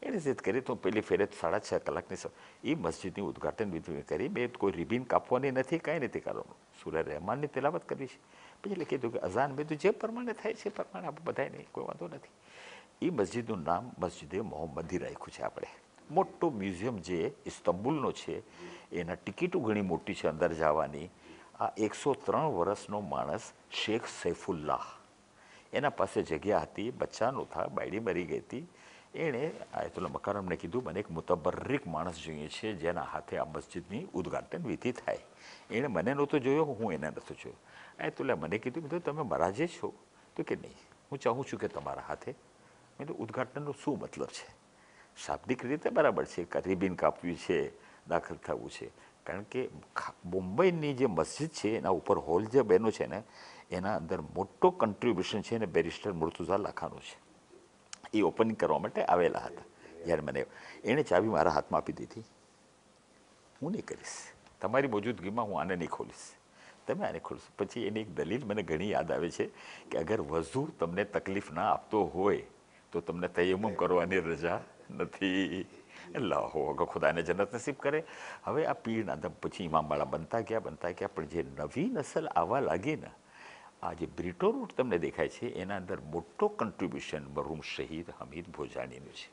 એને જીદ કરી તો પહેલી ફેરે 6.5 કલાકની એ મસ્જિદની ઉદ્ઘાટન વિધિ કરી. મેં કોઈ રિબિન કાપવાની નથી, કાંઈ નથી કરવાનું. સૂરા રહેમાનની તેલાવત કરવી છે. પછી એટલે કીધું કે અઝાન મેં તો જે પ્રમાણે થાય છે પ્રમાણે આપણે બધાય નહીં, કોઈ વાંધો નથી. એ મસ્જિદનું નામ મસ્જિદે મોહમ્મદી રાખ્યું છે આપણે. મોટો મ્યુઝિયમ જે ઇસ્તંબુલનો છે, એના ટિકિટો ઘણી મોટી છે અંદર જવાની. આ 103 વર્ષનો માણસ શેખ સૈફુલ્લાહ એના પાસે જગ્યા હતી, બચ્ચા નહોતા, બાયડી મરી ગઈ હતી. એણે આયતુલ્લા મકારમને કીધું, મને એક મુતબર્રિક માણસ જોઈએ છે જેના હાથે આ મસ્જિદની ઉદ્ઘાટન વિધિ થાય. એણે મને નહોતો જોયો, હું એને નહોતો જોયો. આયતુલ્લા મને કીધું, મેં તમે મહારાજે છો? તો કે નહીં, હું ચાહું છું કે તમારા હાથે. મેં તો ઉદ્ઘાટનનો શું મતલબ છે? શાબ્દિક રીતે બરાબર છે, રિબિન કાપવી છે, દાખલ થવું છે. કારણ કે મુંબઈની જે મસ્જિદ છે એના ઉપર હોલ જે બન્યો છે ને, એના અંદર મોટો કન્ટ્રીબ્યુશન છે ને બેરિસ્ટર મુર્તુઝા લાખાનું છે. એ ઓપનિંગ કરવા માટે આવેલા હતા. જ્યારે મને એણે ચાવી મારા હાથમાં આપી દીધી, હું નહીં કરીશ, તમારી મોજૂદગીમાં હું આને નહીં ખોલીશ, તમે આને ખોલશો. પછી એની એક દલીલ મને ઘણી યાદ આવે છે કે અગર વઝુ તમને તકલીફ ના આપતો હોય તો તમને તયમ્મુમ કરવાની રજા નથી. અલ્લાહ અગર ખુદાને જન્નત નસીબ કરે. હવે આ પીરના દમ પછી ઇમામવાળા બનતા ગયા, પણ જે નવી નસલ આવવા લાગી ને, આ જે બ્રિટો રૂટ તમને દેખાય છે એના અંદર મોટો કન્ટ્રીબ્યુશન મરહુમ શહીદ હમીદ ભોજાણીનું છે.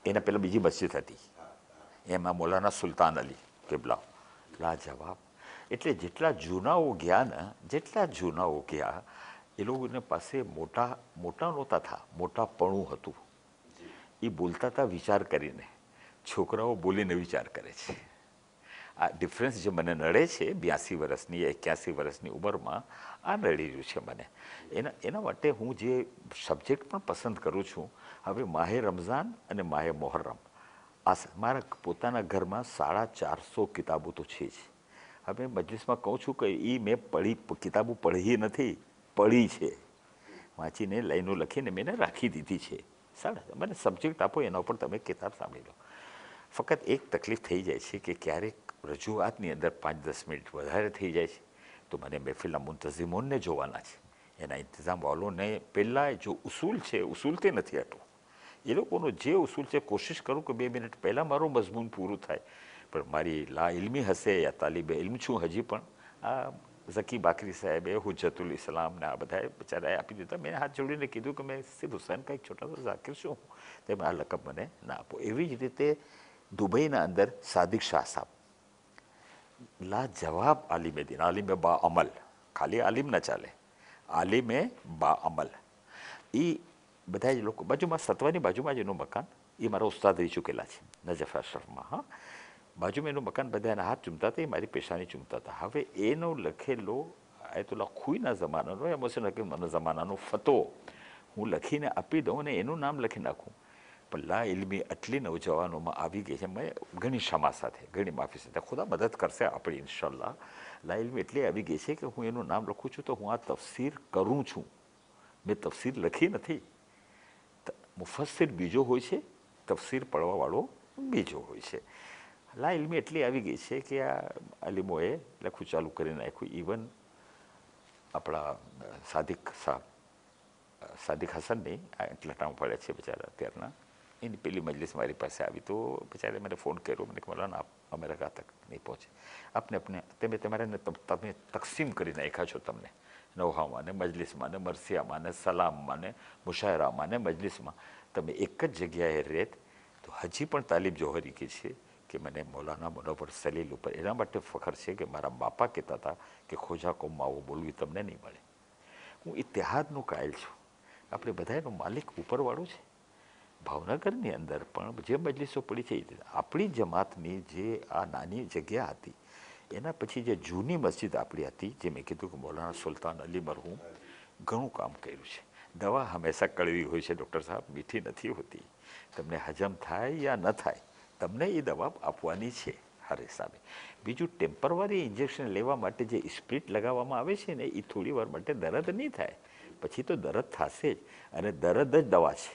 એના પહેલાં બીજી મસ્જિદ હતી, એમાં મૌલાના સુલતાન અલી કેબલા, લાજવાબ. એટલે જેટલા જૂનાઓ ગયા એ લોકોને પાસે મોટા નહોતા થા, મોટાપણું હતું. એ બોલતા હતા વિચાર કરીને, છોકરાઓ બોલીને વિચાર કરે છે. આ ડિફરન્સ જે મને નડે છે 82 વર્ષની 81 વર્ષની ઉંમરમાં, આ નડી રહ્યું છે મને. એના માટે હું જે સબ્જેક્ટ પણ પસંદ કરું છું, હવે માહે રમઝાન અને માહે મોહર્રમ, આ મારા પોતાના ઘરમાં 450 કિતાબો તો છે જ. હવે મજલિસમાં કહું છું કે એ મેં કિતાબો પઢી નથી, પડી છે, વાંચીને લાઈનો લખીને મેં રાખી દીધી છે. મને સબ્જેક્ટ આપો, એના ઉપર તમે કિતાબ સાંભળી લો. ફક્ત એક તકલીફ થઈ જાય છે કે ક્યારેક રજૂઆતની અંદર 5-10 મિનિટ વધારે થઈ જાય છે તો મને મહેફિલના મુંતઝિમોનને જોવાના છે, એના ઇંતજામ વાલોને પહેલાં જો ઉસૂલ છે, ઉસૂલથી નથી હટવું. એ લોકોનો જે ઉસૂલ છે કોશિશ કરું કે 2 મિનિટ પહેલાં મારું મઝમૂન પૂરું થાય. પણ મારી લા ઇલ્મી હશે યા તાલિબે ઇલ્મ છું હજી પણ. આ ઝકી બાકરી સાહેબે હુજ્જતુલ ઇસ્લામને આ બધાએ બિચારાએ આપી દીધા. મેં હાથ જોડીને કીધું કે મેં સિદ્ધ હુસૈન કંઈક છોટા તો ઝાકિર છું, તેમ આ લકબ મને ના આપો. એવી જ રીતે દુબઈના અંદર સાદિક શાહ સાહેબ લાજવાબ આલિમે દીન, આલિમે બા અમલ, ખાલી આલિમ ન ચાલે, આલિમે બા અમલ. એ બધા જ લોકો બાજુમાં, સતવાની બાજુમાં જ એનું મકાન, એ મારા ઉસ્તાદ રહી ચૂકેલા છે નજફ અશરફમાં. હા, બાજુમાં એનું મકાન, બધા એના હાથ ચૂમતા હતા, એ મારી પેશાની ચૂમતા હતા. હવે એનો લખેલો આયતુલ્લા ખુઈના જમાનાનો યા મોહસિન હકીમના જમાનાનો ફતો હું લખીને આપી દઉં અને એનું નામ લખી નાખું. પણ લા ઇલ્મી આટલી નવજવાનોમાં આવી ગઈ છે, મેં ઘણી ક્ષમા સાથે, ઘણી માફી સાથે, ખુદા મદદ કરશે આપણી ઇન્શાલ્લાહ. લા ઇલ્મી એટલી આવી ગઈ છે કે હું એનું નામ લખું છું તો હું આ તફસીર કરું છું, મેં તફસીર લખી નથી. મુફસ્સિર બીજો હોય છે, તફસીર પડવાવાળો બીજો હોય છે. લા ઇલ્મી એટલી આવી ગઈ છે કે આ આલિમોએ લખવું ચાલુ કરી નાખ્યું. ઇવન આપણા સાદિક હસનની એટલા ટાઈમ પડ્યા છે બિચારા અત્યારના, એની પેલી મજલિસ મારી પાસે આવી તો બિચારે મને ફોન કર્યો, મને મૌલાના આપ અમેરિકા તક નહીં પહોંચે, તમે તકસીમ કરી નાખ્યા છો, તમને નવહામાં ને મજલિસમાં ને મરસિયામાં ને સલામમાં ને મુશાયરામાં ને મજલિસમાં તમે એક જ જગ્યાએ રહેત. તો હજી પણ તાલિબ જોહરી કહે છે કે મને મૌલાના મુનવ્વર સલીલ ઉપર એના માટે ફખર છે કે મારા બાપા કહેતા હતા કે ખોજા કોમમાં આવું બોલવી તમને નહીં મળે. હું ઇતિહાદનું કાયલ છું, આપણે બધાનો માલિક ઉપરવાળો છે. ભાવનગરની અંદર પણ જે મજલિસો પડી છે, આપણી જમાતની જે આ નાની જગ્યા હતી, એના પછી જે જૂની મસ્જિદ આપણી હતી, જે મેં કીધું કે મૌલાના સુલતાન અલી મરહૂમ ઘણું કામ કર્યું છે. દવા હંમેશા કડવી હોય છે ડૉક્ટર સાહેબ, મીઠી નથી હોતી. તમને હજમ થાય યા ન થાય, તમને એ દવા આપવાની છે હર હિસાબે. બીજું ટેમ્પરરી ઇન્જેક્શન લેવા માટે જે સ્પ્રિટ લગાવવામાં આવે છે ને, એ થોડી વાર માટે દર્દ નહીં થાય, પછી તો દર્દ થશે જ, અને દર્દ જ દવા છે.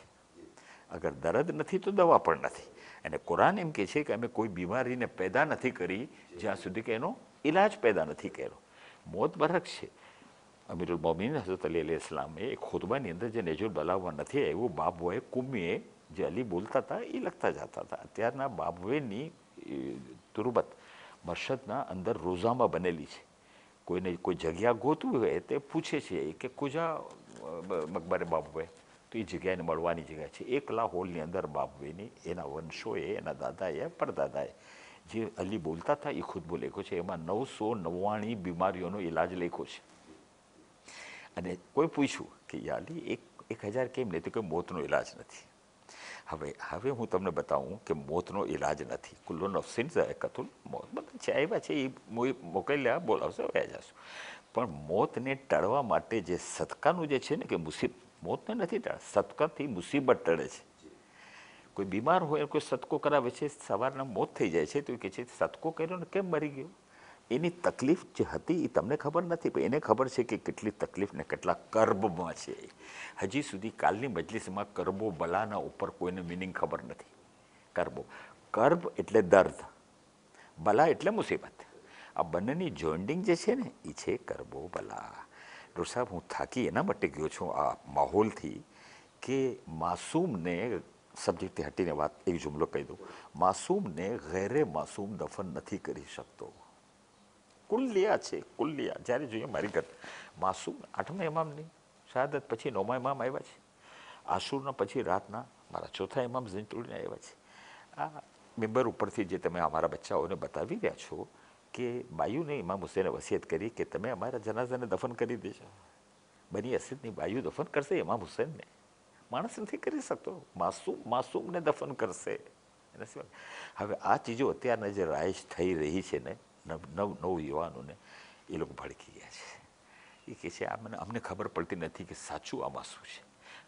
અગર દર્દ નથી તો દવા પણ નથી. અને કુરાન એમ કહે છે કે અમે કોઈ બીમારીને પેદા નથી કરી જ્યાં સુધી કે એનો ઇલાજ પેદા નથી કર્યો. મોત બરક છે. અમીરુલ મોમિન હઝરત અલી અલી ઇસ્લામે એક ખુતબાની અંદર જે નેજુલ બલાવવા નથી આવ્યું, બાબુએ કુમ્મીએ જે અલી બોલતા હતા એ લખતા જતા હતા. અત્યારના બાબુએની તુરબત મરશદના અંદર રોઝામાં બનેલી છે. કોઈને કોઈ જગ્યા ગોતવી હોય તે પૂછે છે કે કુજા મકબરે બાબુએ, તો એ જગ્યાને મળવાની જગ્યા છે. એકલા હોલની અંદર બાબુએની એના વંશોએ, એના દાદાએ, પરદાદાએ જે અલી બોલતા હતા એ ખુદ લખ્યો છે, એમાં 999 બીમારીઓનો ઇલાજ લખ્યો છે. અને કોઈ પૂછ્યું કે યાલી 1000 કેમ નહીં, તો કે મોતનો ઇલાજ નથી. હવે હું તમને બતાવું કે મોતનો ઇલાજ નથી. કુલ્લો નફસિન ઝાયકાતુલ મોત, બધા છે આવ્યા છે એ મોકલ્યા બોલાવશે વ્યા જશું. પણ મોતને ટાળવા માટે જે સદકાનું જે છે ને કે મોતને નથી ટાળ, સદકાથી મુસીબત ટળે છે. કોઈ બીમાર હોય કોઈ સદકો કરાવે છે, સવારના મોત થઈ જાય છે, તો એ કહે છે સદકો કર્યો ને કેમ મરી ગયો. એની તકલીફ જે હતી એ તમને ખબર નથી, પણ એને ખબર છે કે કેટલી તકલીફ ને કેટલા કર્બમાં છે. હજી સુધી કાલની મજલિસમાં કરબો બલાના ઉપર કોઈને મિનિંગ ખબર નથી. કર્બ એટલે દર્દ, બલા એટલે મુસીબત. આ બંનેની જોઇન્ડિંગ જે છે ને એ છે કરબો બલા. ડોક્ટર સાહેબ, હું થાકી એના માટે ગયો છું આ માહોલથી કે માસૂમને સબ્જેક્ટથી હટીને વાત એક જુમલો કહી દઉં. માસૂમને ગેરે માસૂમ દફન નથી કરી શકતો. કુલ્લિયા છે, કુલ્લિયા. જ્યારે જોઈએ મારી ઘર માસૂમ 8મા ઇમામની શહાદત પછી 9મા ઇમામ આવ્યા છે. આશુરના પછી રાતના મારા ચોથા ઇમામ ઝીંતુડીને આવ્યા છે. આ મેમ્બર ઉપરથી જે તમે અમારા બચ્ચાઓને બતાવી રહ્યા છો કે બાયુને ઇમામ હુસૈને વસિયત કરી કે તમે અમારા જનાઝાને દફન કરી દેજો. બની અસીદની બાયુ દફન કરશે ઇમામ હુસૈનને, માણસ નથી કરી શકતો. માસૂમને દફન કરશે એના સિવાય. હવે આ ચીજો અત્યારના જે રાઈશ થઈ રહી છે ને નવ યુવાનોને, એ લોકો ભડકી ગયા છે. એ કહે છે અમને ખબર પડતી નથી કે સાચું આમાં શું છે.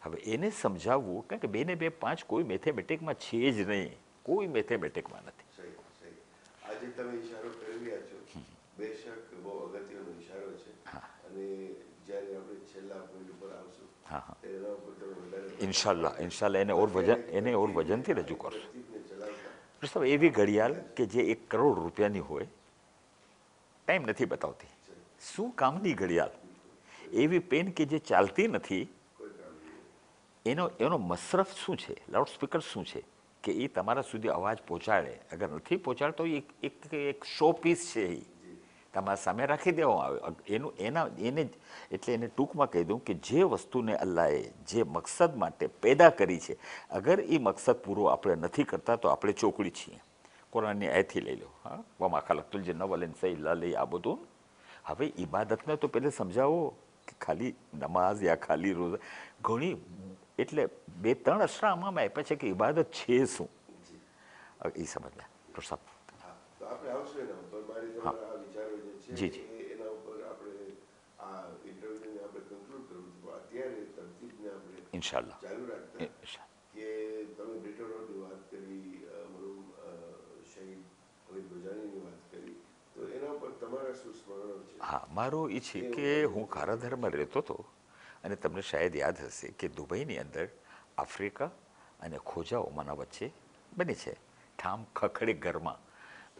હવે એને સમજાવવું, કારણ કે 2 ને 2 5 કોઈ મેથેમેટિકમાં છે જ નહીં, કોઈ મેથેમેટિકમાં નથી. આજે તમે ઈશારો કરી રહ્યા છો, બેશક બહુ અગત્યનો ઈશારો છે. અને જ્યારે આપણે છેલ્લા પોઈન્ટ ઉપર આવશું એના ઉપર તમે વધારે ઇન્શાલ્લાહ એને ઓર વજનથી રજૂ કરશો. સાહેબ, એવી ઘડિયાળ કે જે 1 કરોડ રૂપિયાની હોય, ટાઈમ નથી બતાવતી, શું કામની ઘડિયાળ. એવી પેન કે જે ચાલતી નથી, એનો મસરફ શું છે, લાઉડસ્પીકર શું છે કે એ તમારા સુધી અવાજ પહોંચાડે. અગર નથી પહોંચાડતો એક શો પીસ છે, એ તમારા સામે રાખી દેવામાં આવે. એટલે એને ટૂંકમાં કહી દઉં કે જે વસ્તુને અલ્લાહે જે મકસદ માટે પેદા કરી છે, અગર એ મકસદ પૂરો આપણે નથી કરતા તો આપણે ચોકડી છીએ. કુરાનની આયથી લઈ લો, વમા ખલકતુલ જિન્ના વલ ઇન્સા ઇલ્લા લિયઅબુદૂન. હવે ઇબાદતને તો પહેલે સમજાવો કે ખાલી નમાઝ યા ખાલી રોઝા ઘણી, એટલે 2-3 અશરા આમાં આપ્યા છે કે ઇબાદત છે શું, એ સમજ્યા. તો આપણે આવશું એના ઉપર. મારી તમારા આ વિચારો જે છે એના ઉપર આપણે આ ઇન્ટરવ્યુને આપણે કન્ક્લુડ કરવું છે. અત્યારે તરતીબને આપણે ઇન્શાલ્લાહ ચાલુ રાખતા કે તમે બ્રિટો રોડની વાત કરી, મરૂમ શહીદ હમીદ ગોજાણીની વાત કરી, તો એના ઉપર તમારા શું સ્મરણો છે? હા, મારું એ છે કે હું કારાધરમાં રહેતો હતો અને તમને શાયદ યાદ હશે કે દુબઈની અંદર આફ્રિકા અને ખોજા ઓમાના વચ્ચે બને છે ઠામ ખખડે ઘરમાં.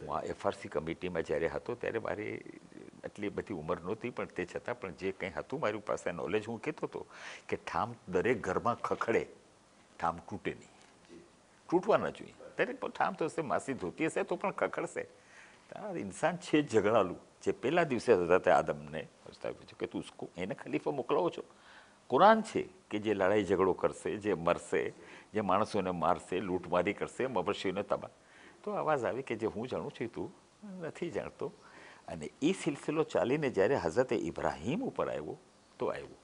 હું આ FRC કમિટીમાં જ્યારે હતો ત્યારે મારી એટલી બધી ઉંમર નહોતી, પણ તે છતાં પણ જે કંઈ હતું મારી પાસે નોલેજ, હું કહેતો હતો કે ઠામ દરેક ઘરમાં ખખડે, ઠામ તૂટે નહીં, તૂટવા ન જોઈએ. દરેક ઠામ તો હશે, માસી ધોતી હશે તો પણ ખખડશે. ઇન્સાન છે ઝઘડાલું. જે પહેલા દિવસે હઝરત આદમને કે તું એને ખલીફા મોકલાવો છો. કુરાન છે કે જે લડાઈ ઝઘડો કરશે, જે મરશે, જે માણસોને મારશે, લૂંટમારી કરશે, મવશીઓને તબાહ. તો અવાજ આવી કે જે હું જાણું છું તું નથી જાણતો. અને એ સિલસિલો ચાલીને જ્યારે હઝરત ઇબ્રાહીમ ઉપર આવ્યો તો આવ્યો.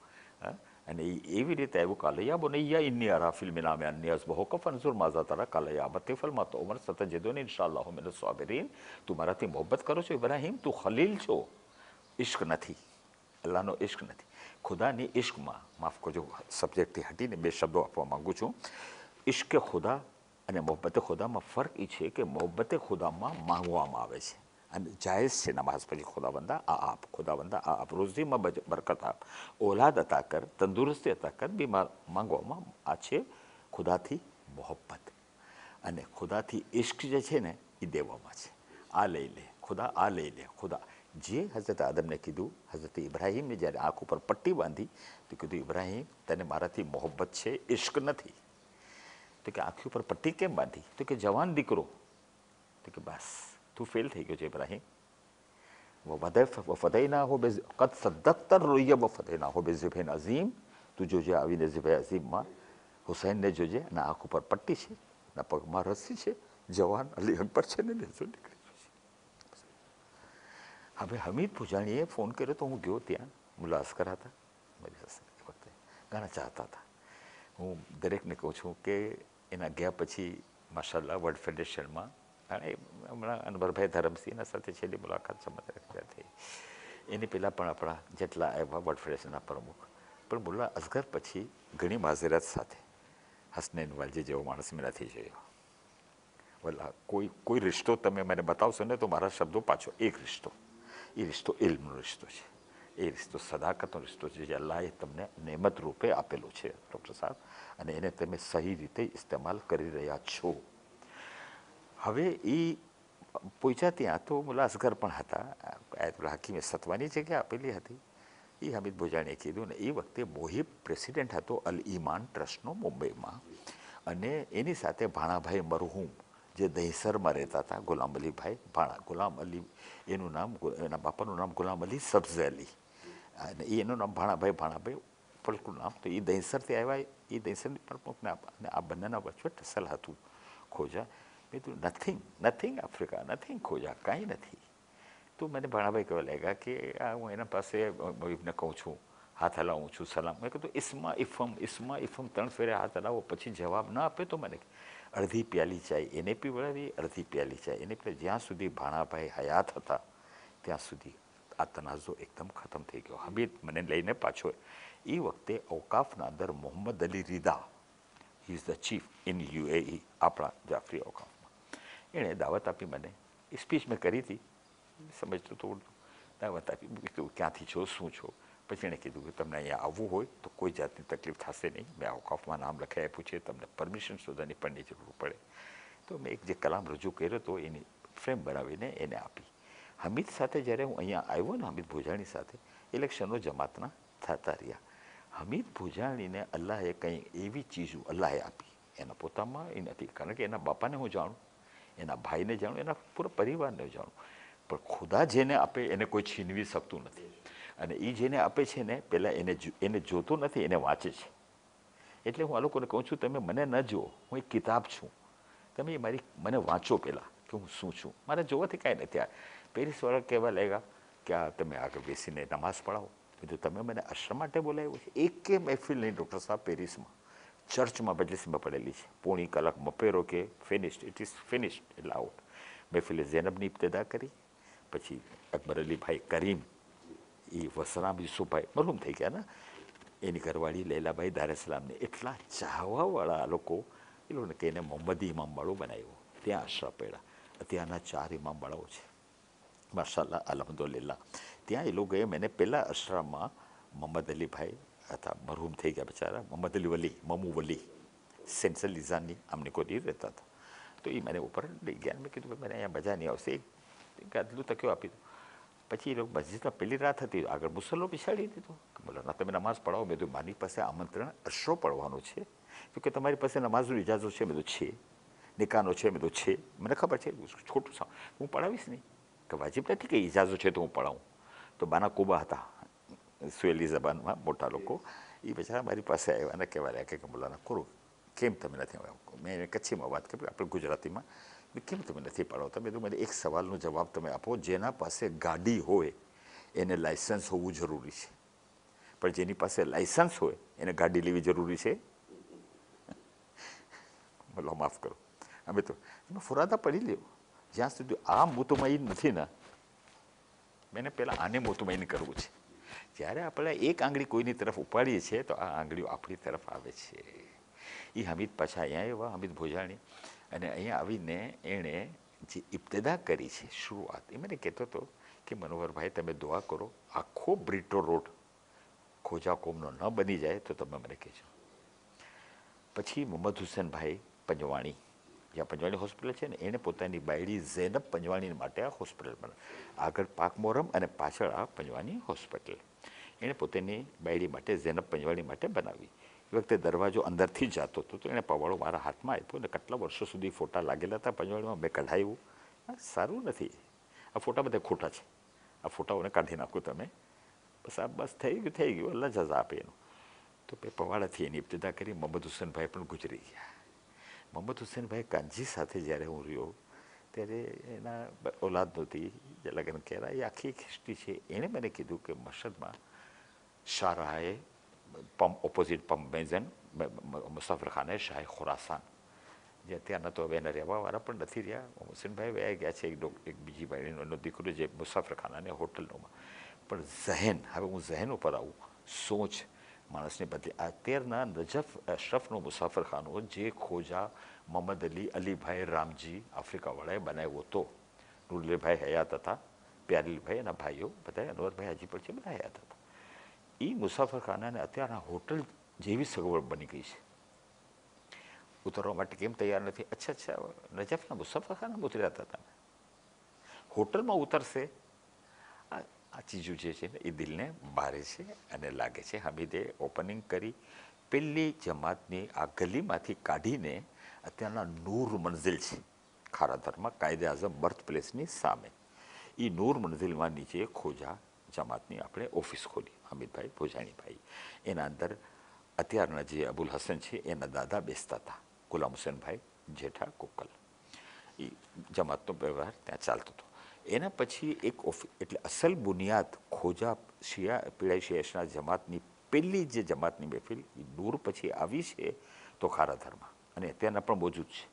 અને એવી રીતે આવ્યું કાલૈયા બોનૈયા ઇન્ની અરા ફિલ મિનામે અન્ની અસબહુકા ફન્ઝુર માઝા તરા કાલૈયા અબતી ફલમા તો ઉમર સતજદુની ઇન્શાઅલ્લાહુ મિનસ સાબિરીન. તું મારાથી મોહબ્બત કરો છો ઇબ્રાહીમ, તું ખલીલ છો. ઇશ્ક નથી, અલ્લાહનો ઇશ્ક નથી. ખુદાની ઇશ્કમાં, માફ કરજો સબ્જેક્ટથી હટીને 2 શબ્દો આપવા માગું છું. ઇશ્ક ખુદા અને મોહબ્બત ખુદામાં ફરક એ છે કે મોહબ્બત ખુદામાં માંગવામાં આવે છે અને જાયઝ છે. નમાઝ પછી ખુદાવંદા આ આપ, ખુદાવંદા આ આપ, રોઝીમાં બરકત આપ, ઓલાદ અતા કર, તંદુરસ્તી અતા કર, બીમાર માંગવામાં. આ છે ખુદાથી મોહબ્બત. અને ખુદાથી ઇશ્ક જે છે ને એ દેવામાં છે. આ લઈ લે ખુદા, આ લઈ લે ખુદા. જે હઝરત આદમને કીધું, હઝરત ઇબ્રાહીમને જ્યારે આંખ ઉપર પટ્ટી બાંધી તો કીધું ઇબ્રાહીમ તને મારાથી મોહબ્બત છે, ઇશ્ક નથી. તો કે આંખી ઉપર પટ્ટી કેમ બાંધી? તો કે જવાન દીકરો. તો કે બસ તું ફેલ થઈ ગયો છે ઇબ્રાહીમ. વફદૈનાહુ કદ સદ્દક્ત રુય્ય વફદૈનાહુ બિઝિબહિન અઝીમ. તું જોજે આવીને ઝિબે અઝીમમાં હુસૈનને જોજે, ના આંખ ઉપર પટ્ટી છે, ના પગમાં રસ્સી છે, જવાન અલી અકબર છે ને નેસો નીકળી. હવે હમીદ ભુજાણીએ ફોન કર્યો તો હું ગયો ત્યાં. મુલ્લા અસ્કર હતા મારી સાથે એ વખતે, ઘણા ચાહતા હતા. હું દરેકને કહું છું કે એના ગયા પછી માશાલ્લાહ વર્લ્ડ ફેડરેશનમાં અને હમણાં અનવરભાઈ ધરમસિંહના સાથે છેલ્લી મુલાકાત સમગ્ર થઈ. એની પહેલાં પણ આપણા જેટલા આવ્યા વર્લ્ડ ફેડરેશનના પ્રમુખ, પણ મુલ્લા અસગર પછી ઘણી માઝરત સાથે હસનૈન વાલજી જેવો માણસ મેં નથી જોયો. વલ્લા કોઈ રિશ્તો તમે મને બતાવશો ને તો મારા શબ્દો પાછો એક રિશ્તો, એ રિશ્તો ઇલ્મનો રિશ્તો છે, એ રિશ્તો સદાકતનો રિશ્તો છે જે અલ્લાહે તમને નેમત રૂપે આપેલું છે ડૉક્ટર સાહેબ, અને એને તમે સહી રીતે ઇસ્તેમાલ કરી રહ્યા છો. હવે એ પહોંચ્યા ત્યાં તો મુલ્લા અસગર પણ હતા, આયતુલ્લા હકીમે સતવાની જગ્યા આપેલી હતી. એ હમીદ ભુજાણીએ કીધું ને એ વખતે મોહિબ પ્રેસિડેન્ટ હતો અલ ઈમાન ટ્રસ્ટનો મુંબઈમાં, અને એની સાથે ભાણાભાઈ મરહૂમ જે દહીસરમાં રહેતા હતા, ગુલામ અલીભાઈ ભાણા, ગુલામ અલી એનું નામ, એના બાપાનું નામ ગુલામ અલી સબ્ઝ અલી, અને એનું નામ ભાણાભાઈ પલકું નામ. તો એ દહીસરથી આવ્યા, એ દહીસરની પ્રમુખને અને આ બંનેના વચ્ચે ટસલ હતું. ખોજા મેં કીધું નથિંગ આફ્રિકા, નથિંગ ખોજા, કાંઈ નથી. તો મને ભાણાભાઈ કહેવા લાગ્યા કે હું એના પાસે મોહિબને કહું છું, હાથ હલાવું છું, સલામ. મેં કીધું ઇસ્મા ઇફમ 3 ફેરે હાથ હલાવો, પછી જવાબ ના આપે તો મને અડધી પ્યાલી ચાય એને પીવડાવી, અડધી પ્યાલી ચાય એને પીવડાવી. જ્યાં સુધી ભાણાભાઈ હયાત હતા ત્યાં સુધી આ તનાઝો એકદમ ખતમ થઈ ગયો. હમીદ મને લઈને પાછો, એ વખતે અવકાફના અંદર Mohammad Ali Rida, he is the chief in UAE, આપણા જાફરી અવકાફમાં. એણે દાવત આપી મને, એ સ્પીચ મેં કરી હતી, સમજતો તો ઉર્દુ, દાવત આપી. કીધું ક્યાંથી છો, શું છો? પછી એણે કીધું કે તમને અહીંયા આવવું હોય તો કોઈ જાતની તકલીફ થશે નહીં, મેં અવકાફમાં નામ લખાઈ આપ્યું છે, તમને પરમિશન શોધવાની પણ જરૂર પડે. તો મેં એક જે કલામ રજૂ કર્યો હતો એની ફ્રેમ બનાવીને એને આપી. હમીદ સાથે જ્યારે હું અહીંયા આવ્યો ને, હમીદ ભુજાણી સાથે, ઇલેક્શનો જમાતના થતા રહ્યા. હમીદ ભુજાણીને અલ્લાહે કંઈ એવી ચીજો અલ્લાહે આપી, એના પોતામાં એ નથી, કારણ કે એના બાપાને હું જાણું, એના ભાઈને જાણું, એના પૂરા પરિવારને જાણું, પણ ખુદા જેને આપે એને કોઈ છીનવી શકતું નથી. અને એ જેને આપે છે ને પહેલાં એને જોતો નથી, એને વાંચે છે. એટલે હું આ લોકોને કહું છું, તમે મને ન જુઓ, હું એક કિતાબ છું, તમે મને વાંચો પહેલાં કે હું શું છું. મારે જોવાથી કાંઈ નથી. આ પેરિસવાળા કહેવા લાગ્યા કે આ તમે આગળ બેસીને નમાઝ પઢાવો. કીધું તમે મને આશ્રમ માટે બોલાવ્યો છે? એકે મહેફિલ નહીં ડૉક્ટર સાહેબ પેરિસમાં, ચર્ચમાં મજલિસમાં પડેલી છે, પોણી કલાક મપેરો કે ફિનિશ્ડ, ઇટ ઇઝ ફિનિશ્ડ, એટલે આઉટ. મહેફિલે ઝેનબની ઇબ્તદા કરી, પછી અકબર અલીભાઈ કરીમ, એ વસરામ યુસુફભાઈ મરહૂમ થઈ ગયા ને, એની ઘરવાળી લૈલાભાઈ દારેસલામને, એટલા ચાહવાવાળા લોકો, એ લોકોને કહીને મોહમ્મદી ઇમામબાળો બનાવ્યો. ત્યાં આશરા પડ્યા. અત્યારના 4 ઇમામબાળાઓ છે માશાલ્લાહ, અલ્હમ્દુલિલ્લાહ. ત્યાં એ લોકોએ મને પહેલાં અશરામાં મોહમ્મદ અલીભાઈ હતા, મરહૂમ થઈ ગયા બિચારા, મોહમ્મદ અલી વલી, મમુ વલી, સેન્સલ લિઝાની આમને કોઈ રહેતા હતા. તો એ મને ઉપર લઈ ગયા. મેં કીધું કે મને અહીંયા મજા નહીં આવશે, એક આટલું તક્યો આપી દો. પછી એ લોકો મસ્જિદમાં પહેલી રાત હતી, આગળ મુસલ્લો બિછાડી દીધો કે બોલો તમે નમાઝ પઢાવો. મેં કીધું મારી પાસે આમંત્રણ અશરો પડવાનો છે, તો કે તમારી પાસે નમાઝનો ઇજાઝો છે? મેં કીધું છે. નિકાહનો છે? મેં કીધું છે. મને ખબર છે, ખોટું હું પડાવીશ નહીં, કે વાજિબ નથી કે ઇજાઝો છે તો હું પડાવું. તો બાના કુબા હતા સુએલી જબાનમાં મોટા લોકો, એ બિચારા મારી પાસે આવ્યા અને કહેવા લાગ્યા કે બોલાના ખોરું કેમ તમે નથી આવ્યા? મેં એને કચ્છીમાં વાત કરી, આપણે ગુજરાતીમાં, કેમ તમે નથી પડાવતા? મેં કીધું મને એક સવાલનો જવાબ તમે આપો, જેના પાસે ગાડી હોય એને લાયસન્સ હોવું જરૂરી છે, પણ જેની પાસે લાયસન્સ હોય એને ગાડી લેવી જરૂરી છે? બોલો માફ કરો, અમે તો તમે ફુરાદા પડી લ્યો. જ્યાં સુધી આ મુતમઈન નથી ને, મેને પહેલાં આને મુતમઈન કરવું છે. જ્યારે આપણે એક આંગળી કોઈની તરફ ઉપાડીએ છીએ તો આ આંગળીઓ આપણી તરફ આવે છે. એ હમીદ પાછા અહીંયા આવ્યા, હમીદ ભુજાણી, અને અહીંયા આવીને એણે જે ઇબ્તદા કરી છે, શરૂઆત, એ મને કહેતો હતો કે મનોહરભાઈ તમે દુઆ કરો, આખો બ્રિટો રોડ ખોજા કોમનો ન બની જાય તો તમે મને કહેજો. પછી મોહમ્મદ હુસેનભાઈ પંજવાણી, જ્યાં પંજવાણી હોસ્પિટલ છે ને, એણે પોતાની બાયડી ઝેનબ પંજવાણી માટે આ હોસ્પિટલ બનાવી. આગળ પાક મોરમ અને પાછળ આ પંજવાણી હોસ્પિટલ એણે પોતાની બાયડી માટે, ઝેનબ પંજવાણી માટે બનાવી. એ વખતે દરવાજો અંદરથી જ જતો હતો, તો એણે પવાડો મારા હાથમાં આપ્યો, અને કેટલા વર્ષો સુધી ફોટા લાગેલા હતા પંજવાણીમાં, મેં કઢાવ્યું. સારું નથી, આ ફોટા બધા ખોટા છે, આ ફોટાઓને કાઢી નાખો તમે, બસ આ બસ થઈ ગયું, અલ્લાહ જઝા આપે એનું. તો મેં પવાડાથી એની ઇબ્તદા કરી. મોહમ્મદ હુસેનભાઈ પણ ગુજરી ગયા. મોહમ્મદ હુસેનભાઈ કાનજી સાથે જ્યારે હું રહ્યો ત્યારે એના ઓલાદ નહોતી, જે લગ્ન કર્યા, એ આખી એક હિસ્ટ્રી છે. એણે મને કીધું કે મશહદમાં શાહરાહે ઓપોઝિટ પંપ મેઝન મુસાફરખાને શાહે ખુરાસાન, જે અત્યારના તો હવે એના રહેવાવાળા પણ નથી રહ્યા, હુસેનભાઈ વયા ગયા છે, એક બીજી ભાઈનો એનો દીકરો જે મુસાફરખાના હોટલનોમાં. પણ ઝહેન, હવે હું ઝહેન ઉપર આવું, સોચ માણસને બદલી. અત્યારના નજફ અશરફનો મુસાફરખાનો જે ખોજા મોહમ્મદ અલી, અલીભાઈ, રામજી આફ્રિકાવાળાએ બનાવ્યો હતો, નુરલીભાઈ હયાત હતા, પ્યારીલભાઈ એના ભાઈઓ બધા, અનવરભાઈ હાજી પર છે, બધા હયાત હતા. એ મુસાફરખાનાને અત્યારના હોટલ જેવી સગવડ બની ગઈ છે. ઉતરવા માટે કેમ તૈયાર નથી? અચ્છા, નજફના મુસાફરખાનામાં ઉતર્યા હતા તમે, હોટલમાં ઉતરશે. આ ચીજો જે છે ને એ દિલને બારે છે અને લાગે છે. હમીદે ઓપનિંગ કરી, પહેલી જમાતની આ ગલીમાંથી કાઢીને અત્યારના નૂર મંઝિલ છે ખારાધરમાં, કાયદે આઝમ બર્થ પ્લેસની સામે. એ નૂર મંઝિલમાં નીચે ખોજા જમાતની આપણે ઓફિસ ખોલી, હમીદભાઈ ભોજાણીભાઈ. એના અંદર અત્યારના જે અબુલ હસન છે એના દાદા બેસતા હતા, ગુલામ હુસેનભાઈ જેઠા કોકલ. એ જમાતનો વ્યવહાર ત્યાં ચાલતો હતો. એના પછી એક એટલે અસલ બુનિયાદ ખોજા પીળાઈ શિયાસના જમાતની પહેલી જે જમાતની મહેફિલ એ નૂર પછી આવી છે તો ખારાધરમાં, અને અત્યારના પણ મોજૂદ છે.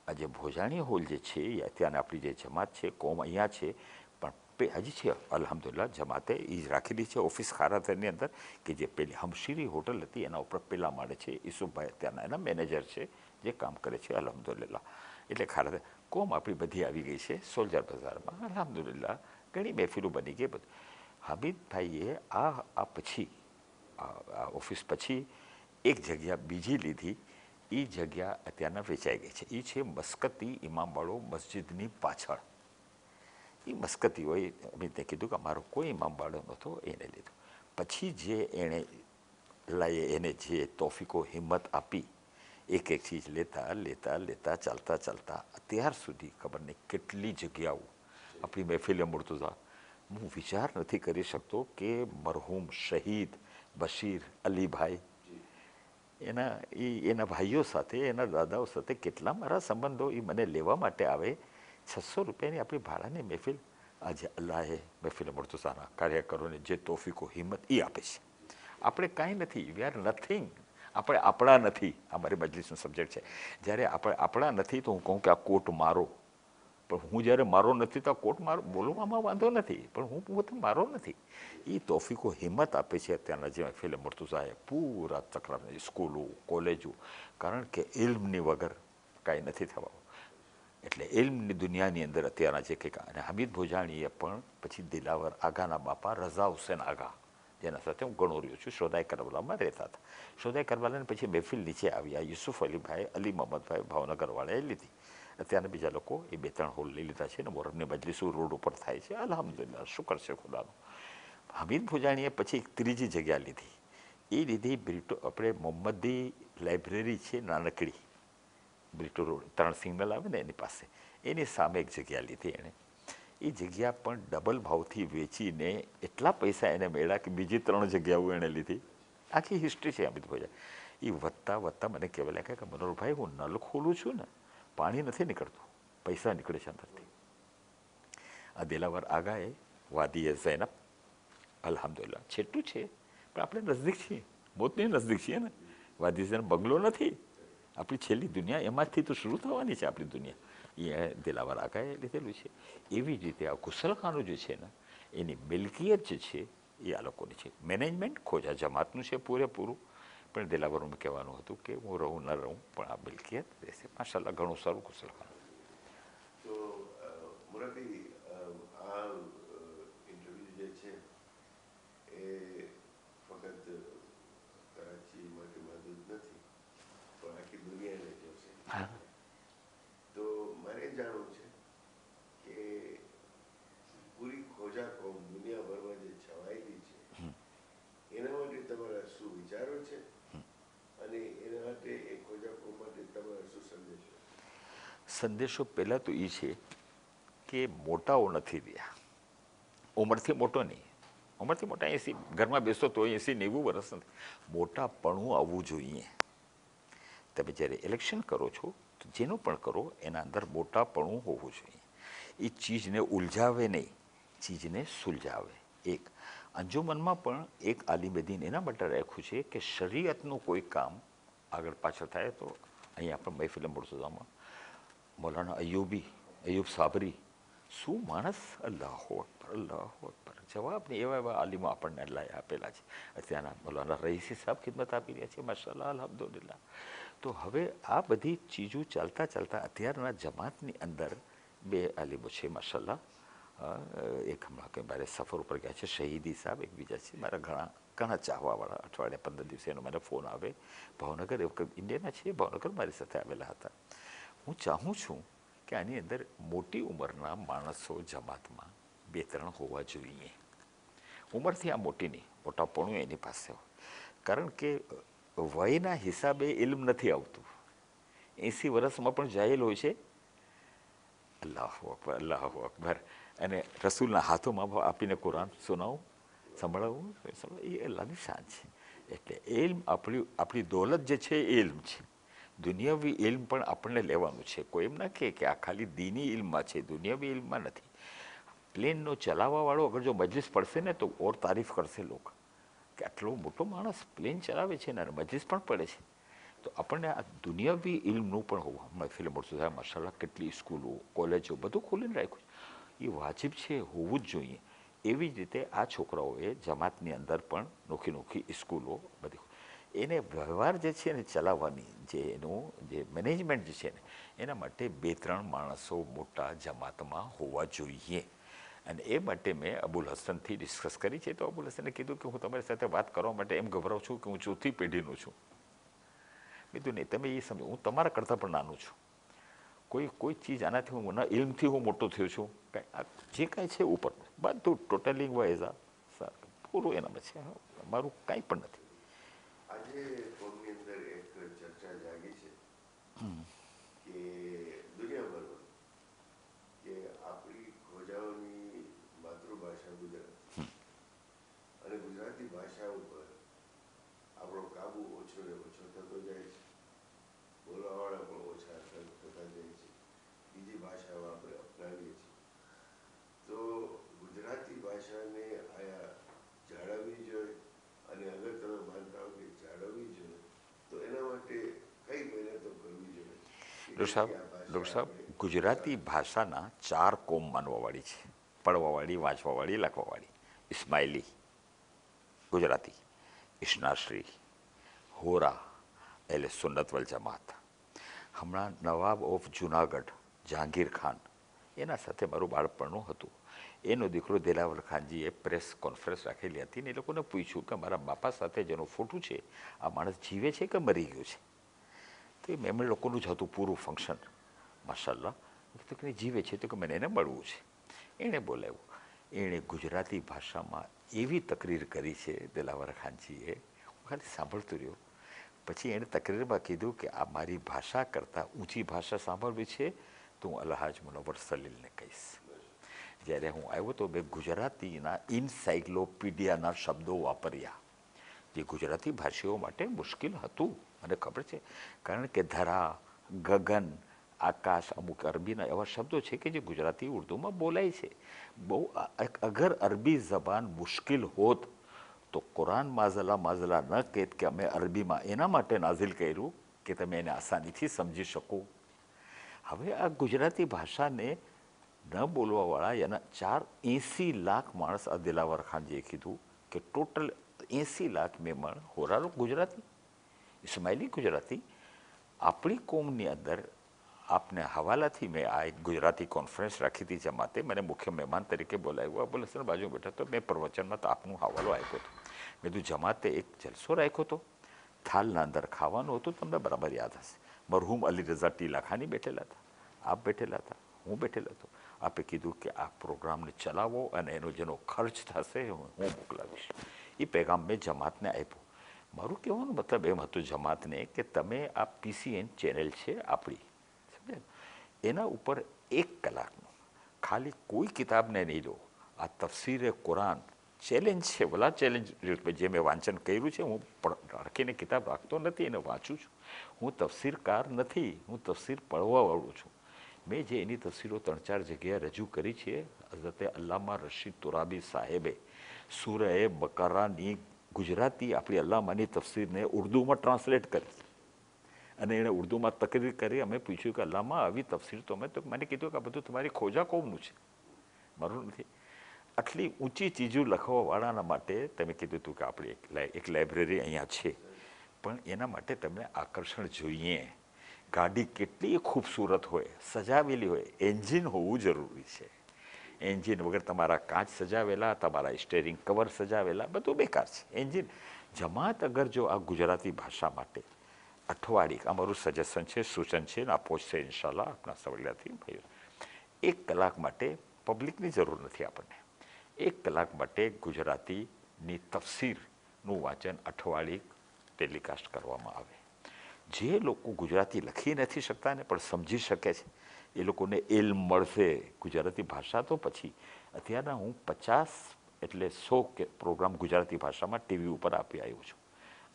આ જે ભોજાણી હોલ જે છે એ અત્યારના આપણી જે જમાત છે, કોમ અહીંયા છે, પણ હજી છે અલ્હમ્દુલિલ્લાહ જમાતે એ જ રાખેલી છે ઓફિસ ખારાધરની અંદર, કે જે પેલી હમશીરી હોટલ હતી એના ઉપર પહેલા માળે છે. ઈસુફભાઈ અત્યારના એના મેનેજર છે, જે કામ કરે છે અલ્હમ્દુલિલ્લાહ. એટલે ખારાધર કોમ આપણી બધી આવી ગઈ છે સોલ્જર બજારમાં, અલ્હમ્દુલિલ્લાહ. ઘણી મહેફિલો બની ગઈ બધું. હામિદભાઈએ આ પછી આ ઓફિસ પછી એક જગ્યા બીજી લીધી. એ જગ્યા અત્યારના વેચાઈ ગઈ છે. એ છે મસ્કતી ઇમામવાળો મસ્જિદની પાછળ. એ મસ્કતી હોય, મેં તે કીધું કે અમારો કોઈ ઇમામવાળો નહોતો, એને લીધો. પછી જે એને જે તોફીકો હિંમત આપી, એક એક ચીજ લેતા ચાલતા અત્યાર સુધી ખબર નહીં કેટલી જગ્યાઓ આપણી મહેફિલે મુર્તુઝા. હું વિચાર નથી કરી શકતો કે મરહૂમ શહીદ બશીર અલીભાઈ એના ભાઈઓ સાથે, એના દાદાઓ સાથે કેટલા મારા સંબંધો. એ મને લેવા માટે આવે. 600 રૂપિયાની આપણી ભાડાની મહેફિલ આજે અલ્લાહે મહેફિલ મુર્તુઝાના કાર્યકરોને જે તોફીકો હિંમત એ આપે છે. આપણે કાંઈ નથી, વી આર નથિંગ. આપણે આપણા નથી. આ મારી મજલિસનો સબ્જેક્ટ છે. જ્યારે આપણે આપણા નથી તો હું કહું કે આ કોટ મારો, પણ હું જ્યારે મારો નથી તો આ કોટ મારો બોલવામાં વાંધો નથી, પણ હું પોતે મારો નથી. એ તોફીકો હિંમત આપે છે અત્યારના જે મહેફિલ મુર્તુઝાએ પૂરા ચક્રના સ્કૂલો, કોલેજો, કારણ કે ઇલ્મની વગર કાંઈ નથી થવાનું. એટલે ઇલ્મની દુનિયાની અંદર અત્યારના જે કંઈક, અને હમીદ ભોજાણીએ પણ પછી દિલાવર આગાના બાપા રઝા હુસેન આગા, જેના સાથે હું ઘણો રહ્યો છું, શોધાઈ કરબલામાં રહેતા હતા. શોધાઈ કરબલાને પછી મહેફિલ નીચે આવ્યા યુસુફ અલીભાઈ, અલી મોહમ્મદભાઈ ભાવનગરવાળાએ લીધી. અત્યારના બીજા લોકો એ 2-3 હોલ લઈ લીધા છે ને મોરબની મજલિસો રોડ ઉપર થાય છે. અલ્હમ્દુલિલ્લાહ, શુકર છે ખુદાનો. હમીદ ભોજાણીએ પછી એક ત્રીજી જગ્યા લીધી. એ લીધી આપણે મોહમ્મદી લાઇબ્રેરી છે નાનકડી, બ્રિટો રોડ 3 સિગ્નલ આવે ને એની પાસે, એની સામે એક જગ્યા લીધી એણે. એ જગ્યા પણ ડબલ ભાવથી વેચીને એટલા પૈસા એને મળ્યા કે બીજી 3 જગ્યાઓ એણે લીધી. આખી હિસ્ટ્રી છે હમીદ ભોજાણી. એ વધતા મને કહેવા લાગ્યા કે મનોહરભાઈ, હું નલ ખોલું છું ને, પાણી નથી નીકળતું, પૈસા નીકળે છે અંદરથી. આ દિલાવર આગાએ વાદીએ ઝૈનબ, અલ્હમ્દુલિલ્લાહ છેટું છે પણ આપણે નજદીક છીએ, મોતની નજદીક છીએ ને. વાદી ઝૈનબ બંગલો નથી, આપણી છેલ્લી દુનિયા એમાંથી તો શરૂ થવાની છે આપણી દુનિયા. એ દિલાવર આગાએ લીધેલું છે. એવી જ રીતે આ ગુસલખાનું જે છે ને એની મિલકિયત જે છે એ આ લોકોની છે. મેનેજમેન્ટ ખોજા જમાતનું છે પૂરેપૂરું, પણ દિલાવરનું કહેવાનું હતું કે હું રહું ન રહું પણ આ મિલકિયત રહેશે. માશાલ્લાહ ઘણું સારું ગુસલખાનું. તો મુરબ્બી, આ ઇન્ટરવ્યૂ જે છે એ ફક્ત કરાચી માટે મહદૂદ નથી, પણ આખી દુનિયાને જોશે. તો મારે જાણવું છે કે પૂરી ખોજા કોમ દુનિયાભરમાં જે છવાયેલી છે એના માટે તમારા શું વિચારો છે, અને એના માટે એ ખોજા કોમ માટે તમારા શું સંદેશો? સંદેશો પહેલાં તો એ છે કે મોટાઓ નથી રહ્યા. ઉંમરથી મોટો નહીં, ઉંમરથી મોટા 80, ઘરમાં બેસો તો 80-90 વર્ષ નથી. મોટાપણું આવવું જોઈએ. તમે જ્યારે ઇલેક્શન કરો છો જેનું પણ કરો એના અંદર મોટાપણું હોવું જોઈએ. એ ચીજને ઉલઝાવે નહીં, ચીજને સુલઝાવે. એક અંજુમનમાં પણ એક આલિમદીન એના માટે રાખ્યું છે કે શરીયતનું કોઈ કામ આગળ પાછળ થાય તો અહીંયા પણ મહેફિલ મુર્તઝામાં મૌલાના અયુબ સાબરી શું માણસ, અલ્લાહુ અકબર, અલ્લાહુ અકબર. જવાબને એવા એવા આલિમો આપણને લાય આપેલા છે. અત્યારના મૌલાના રઈસી સાહેબ ખિદમત આપી રહ્યા છે, માશાલ્લાહ, અલ્હમ્દુલિલ્લાહ. તો હવે આ બધી ચીજો ચાલતા ચાલતા અત્યારના જમાતની અંદર બે આલિમો છે માશાલ્લાહ. એક હમણાં કંઈ મારે સફર ઉપર ગયા છે, શહીદી સાહેબ એક બીજા છે મારા ઘણા ચાહવાવાળા. અઠવાડિયા 15 દિવસે એનો મને ફોન આવે. ભાવનગર ઇન્ડિયાના છે, ભાવનગર મારી સાથે આવેલા હતા. હું ચાહું છું કે આની અંદર મોટી ઉંમરના માણસો જમાતમાં 2-3 હોવા જોઈએ. ઉંમરથી આ મોટી નહીં, મોટાપણું એની પાસે હોય. કારણ કે વયના હિસાબે ઇલ્મ નથી આવતું. 80 વર્ષમાં પણ જાહેલ હોય છે. અલ્લાહુ અકબર, અલ્લાહુ અકબર. અને રસૂલના હાથોમાં આપીને કુરાન સુનાવું, સંભળાવવું, એ અલ્લાહની શાન છે. એટલે ઇલ્મ આપણી દોલત જે છે એ ઇલ્મ છે. દુનિયાવી ઇલ્મ પણ આપણને લેવાનું છે. કોઈ એમ ના કહે કે આ ખાલી દીની ઇલ્મમાં છે, દુનિયાવી ઇલ્મમાં નથી. પ્લેનનો ચલાવવાવાળો અગર જો મજલિસ પડશે ને તો ઓર તારીફ કરશે લોકો કે આટલો મોટો માણસ પ્લેન ચલાવે છે ને મજલિસ પણ પડે છે. તો આપણને આ દુનિયાવી ઇલ્મનું પણ હોવું. મહેફિલ મુર્તઝા માશાલ્લાહ કેટલી સ્કૂલો, કોલેજો બધું ખોલીને રાખ્યું છે. એ વાજિબ છે, હોવું જ જોઈએ. એવી જ રીતે આ છોકરાઓએ જમાતની અંદર પણ નોખી સ્કૂલો બધી એને વ્યવહાર જે છે ને ચલાવવાની એનું જે મેનેજમેન્ટ જે છે ને એના માટે 2-3 માણસો મોટા જમાતમાં હોવા જોઈએ. અને એ માટે મેં અબુલ હસનથી ડિસ્કસ કરી છે. તો અબુલ હસને કીધું કે હું તમારી સાથે વાત કરવા માટે એમ ગભરાઉં છું કે હું 4થી પેઢીનું છું. કીધું નહીં, તમે એ સમજો, હું તમારા કરતાં પણ નાનું છું. કોઈ ચીજ આનાથી હું ઇલ્મથી હું મોટો થયો છું. જે કાંઈ છે ઉપર બધું ટોટલી વાઇઝ પૂરું એનામાં છે. મારું કાંઈ પણ નથી. આજે કોમની અંદર એક ચર્ચા જાગી છે કે દુનિયાભરમાં કે આપણી ખોજાઓની માતૃભાષા ગુજરાતી અને ગુજરાતી ભાષા ઉપર આપણો કાબુ ઓછો ને ઓછો થતો જાય છે. બોલવાવાળા પણ ઓછા થતા જાય છે. બીજી ભાષાઓ આપણે અપનાવીએ છીએ. તો ગુજરાતી ભાષાને આયા જાળવવી જોઈએ અને અગર તમે માનતા હો કે જાળવવી જોઈએ તો એના માટે કઈ મહેનતો કરવી જોઈએ? ડૉક્ટર સાહેબ, ગુજરાતી ભાષાના 4 કોમ માનવાવાળી છે. પડવાવાળી, વાંચવાવાળી, લખવાવાળી. ઇસ્માઇલી ગુજરાતી, ઇશનાશ્રી, હોરા એટલે સુન્નત વલ જમાત. હમણાં નવાબ ઓફ જુનાગઢ જહાંગીર ખાન એના સાથે મારું બાળપણનું હતું. એનો દીકરો દિલાવર ખાનજીએ પ્રેસ કોન્ફરન્સ રાખેલી હતી ને એ લોકોને પૂછ્યું કે મારા બાપા સાથે જેનું ફોટું છે આ માણસ જીવે છે કે મરી ગયો છે? તો એ એમણે લોકોનું જ હતું પૂરું ફંક્શન. માશાલ્લાહ, તો કે જીવે છે તો કે મને એને મળવું છે. એણે બોલાવ્યું. એણે ગુજરાતી ભાષામાં એવી તકરીર કરી છે દિલાવર ખાનજીએ, હું ખાલી સાંભળતો રહ્યો. પછી એણે તકરીરમાં કીધું કે આ મારી ભાષા કરતાં ઊંચી ભાષા સાંભળવી છે તો હું અલ્હાજ મુનવ્વર સલીલને કહીશ. જ્યારે હું આવ્યો તો મેં ગુજરાતીના ઇનસાઇક્લોપીડિયાના શબ્દો વાપર્યા જે ગુજરાતી ભાષીઓ માટે મુશ્કેલ હતું. મને ખબર છે, કારણ કે ધરા, ગગન, આકાશ અમુક અરબીના એવા શબ્દો છે કે જે ગુજરાતી ઉર્દુમાં બોલાય છે. બહુ અગર અરબી જબાન મુશ્કેલ હોત તો કુરાન માઝલા ન કહેત કે અમે અરબીમાં એના માટે નાઝિલ કર્યું કે તમે એને આસાનીથી સમજી શકો. હવે આ ગુજરાતી ભાષાને ન બોલવાવાળા એના 80 લાખ માણસ, આ દિલાવર ખાનજીએ કીધું કે ટોટલ 80 લાખ મહેમાન હોરાલો ગુજરાતી, ઇસ્માઇલી ગુજરાતી. આપણી કોમની અંદર આપને હવાલાથી મેં આ એક ગુજરાતી કોન્ફરન્સ રાખી હતી જમાતે. મને મુખ્ય મહેમાન તરીકે બોલાવ્યો. અબુલ હસન બાજુ બેઠા તો મેં પ્રવચનમાં તો આપનો હવાલો આપ્યો હતો. મેં કીધું જમાતે એક જલસો રાખ્યો હતો, થાલના અંદર ખાવાનું હતું, તમને બરાબર યાદ હશે. મરહૂમ અલી રઝા ટીલા ખાની બેઠેલા હતા, આપ બેઠેલા હતા, હું બેઠેલો હતો. આપે કીધું કે આ પ્રોગ્રામને ચલાવો અને એનો જેનો ખર્ચ થશે હું મોકલાવીશ. એ પેગામ મેં જમાતને આપ્યો. મારું કહેવાનું મતલબ એમ હતું જમાતને કે તમે આ PCN ચેનલ છે આપણી, સમજે, એના ઉપર 1 કલાકનું ખાલી કોઈ કિતાબને નહીં લો. આ તફસીરે કુરાન ચેલેન્જ છે, ભલા ચેલેન્જ જે મેં વાંચન કર્યું છે, હું રાખીને કિતાબ રાખતો નથી, એને વાંચું છું. હું તફસીરકાર નથી, હું તફસીર પढ़વાવાળું છું. મેં જે એની તફસીરો 3-4 જગ્યાએ રજૂ કરી છે, હઝરતે અલ્લામા રશીદ તુરાબી સાહેબે સૂરહ બકરાની ગુજરાતી આપણી અલ્લામાની તફસીરને ઉર્દુમાં ટ્રાન્સલેટ કરી અને એણે ઉર્દુમાં તકરીર કરી. અમે પૂછ્યું કે અલ્લામા આવી તફસીર તો મને કીધું કે આ બધું તમારી ખોજા કોમનું છે, મારું નથી. આટલી ઊંચી ચીજો લખવાવાળાના માટે તમે કીધું હતું કે આપણે એક લાઇબ્રેરી અહીંયા છે, પણ એના માટે તમને આકર્ષણ જોઈએ. ગાડી કેટલી ખૂબસૂરત હોય, સજાવેલી હોય, એન્જિન હોવું જરૂરી છે. એન્જિન વગર તમારા કાચ સજાવેલા, તમારા સ્ટેરિંગ કવર સજાવેલા, બધું બેકાર છે. એન્જિન જમાત અગર જો આ ગુજરાતી ભાષા માટે અઠવાડિક અમારું સજેશન છે, સૂચન છે, આ પહોંચશે ઇન્શાલ્લાહ આપણા સવડિયાથી. 1 કલાક માટે પબ્લિકની જરૂર નથી આપણને. 1 કલાક માટે ગુજરાતીની તફસીરનું વાંચન અઠવાડિક ટેલિકાસ્ટ કરવામાં આવે. જે લોકો ગુજરાતી લખી નથી શકતા ને પણ સમજી શકે છે, એ લોકોને ઇલ્મ મળશે ગુજરાતી ભાષા. તો પછી અત્યારના હું 50 એટલે 100 પ્રોગ્રામ ગુજરાતી ભાષામાં ટીવી ઉપર આપી આવ્યો છું.